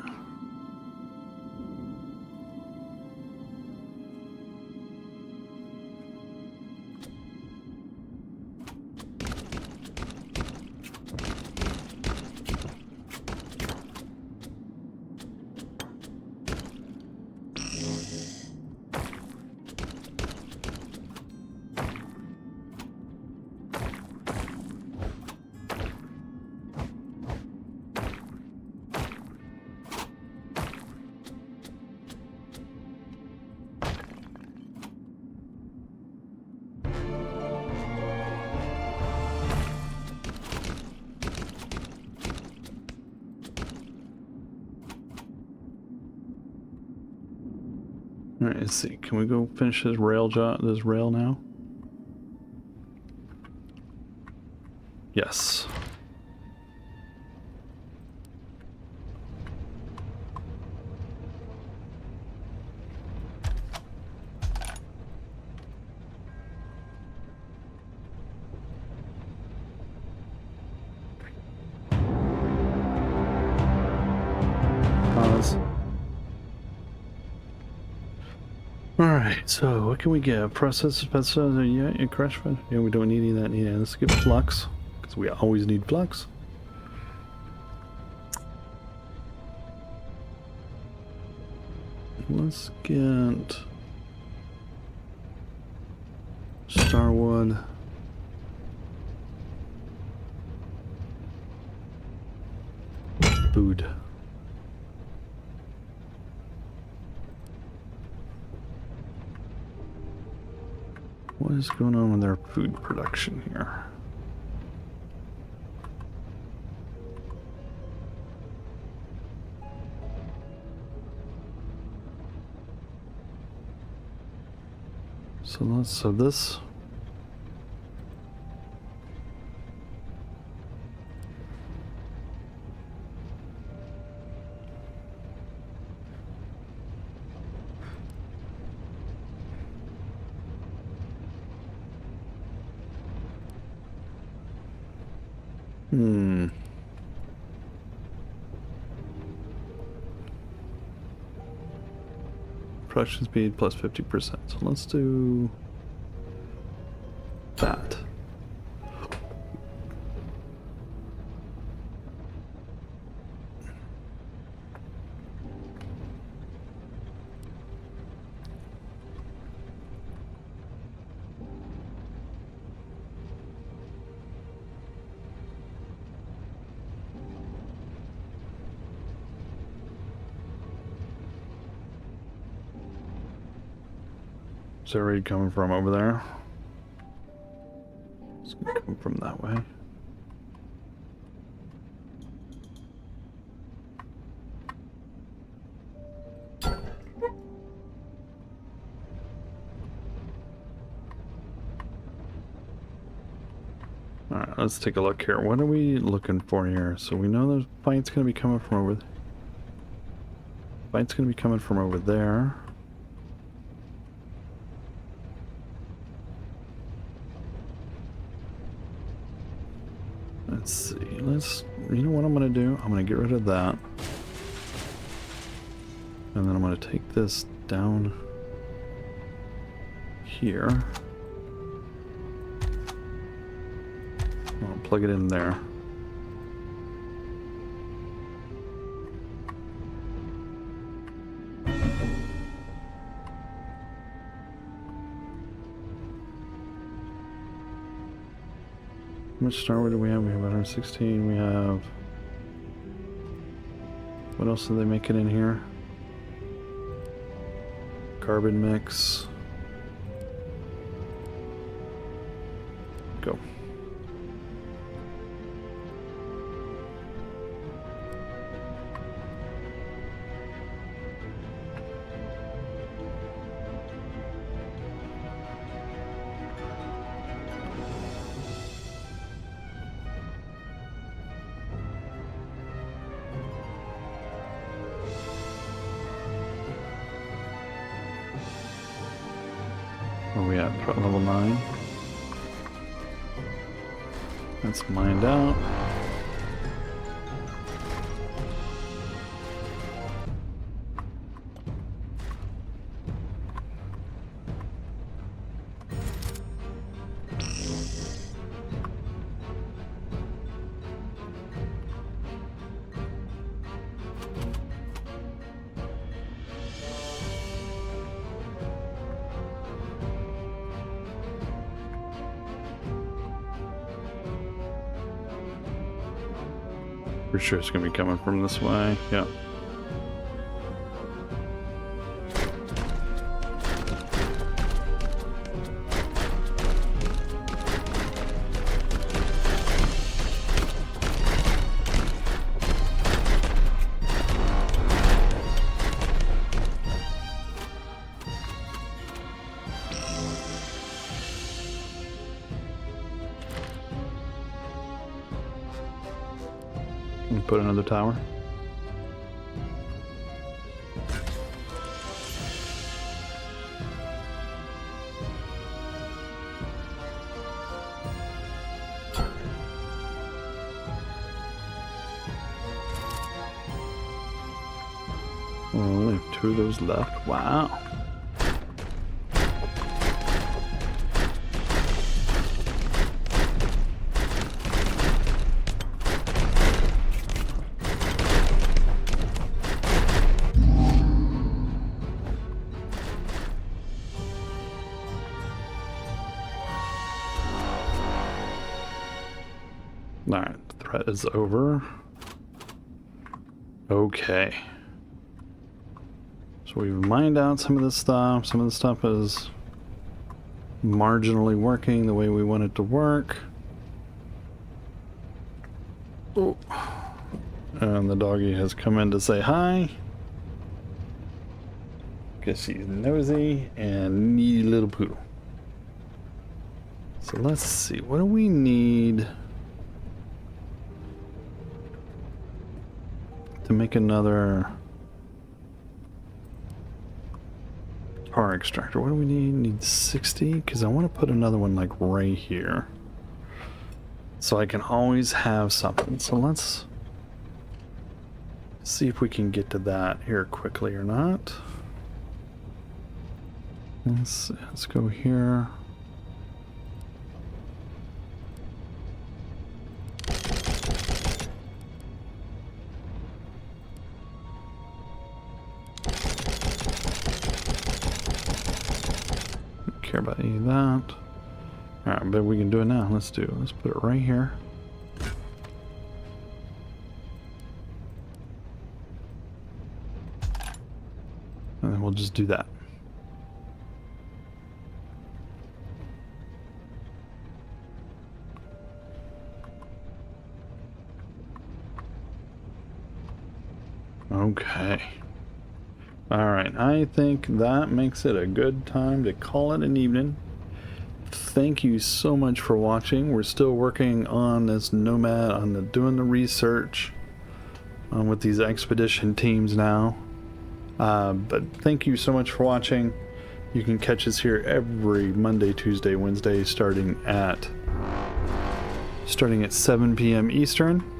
S1: All right, let's see. Can we go finish this rail job? This rail now? Yes. is. Alright, so what can we get? Processed pesticides, yeah, crush fed. Yeah, we don't need any of that. Yeah, let's get flux, because we always need flux. Let's get Starwood. Food. What is going on with their food production here? So this. Production speed plus 50%. So let's do that. Is there raid coming from over there? It's gonna come from that way. Alright, let's take a look here. What are we looking for here? So we know there's fight's gonna be coming from over there. Fight's gonna be coming from over there. Let's see, you know what I'm gonna do? I'm gonna get rid of that. And then I'm gonna take this down here. I'll plug it in there. How much starwood do we have? We have 116. We have... What else do they make it in here? Carbon mix. Go. Where are we at? Level 9. That's mined out. For sure it's gonna be coming from this way. Yeah. And put another tower. Only 2 of those left. Wow. Alright, threat is over. Okay. So we've mined out some of this stuff. Some of the stuff is marginally working the way we want it to work. Oh. And the doggy has come in to say hi. Guess she's nosy and needy little poodle. So let's see, what do we need to make another tar extractor? What do we need? Need 60? Because I want to put another one like right here. So I can always have something. So let's see if we can get to that here quickly or not. Let's go here. Don't care about any of that. Alright, but we can do it now. Let's put it right here. And then we'll just do that. Okay. Alright, I think that makes it a good time to call it an evening. Thank you so much for watching. We're still working on this Nomad, doing the research with these expedition teams now. But thank you so much for watching. You can catch us here every Monday, Tuesday, Wednesday, starting at 7 p.m. Eastern.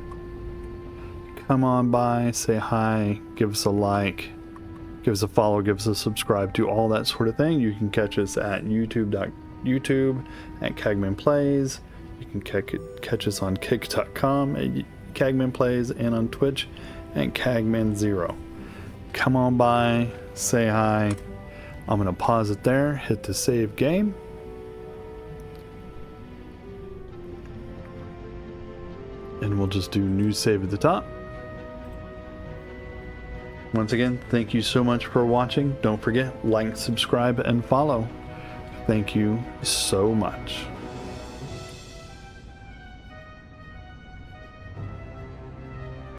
S1: Come on by, say hi, give us a like, give us a follow, give us a subscribe, do all that sort of thing. You can catch us at YouTube at Cagman Plays. You can catch us on kick.com at Cagman Plays, and on Twitch at Cagman0. Come on by, say hi. I'm going to pause it there, hit the save game. And we'll just do new save at the top. Once again, thank you so much for watching. Don't forget, like, subscribe, and follow. Thank you so much.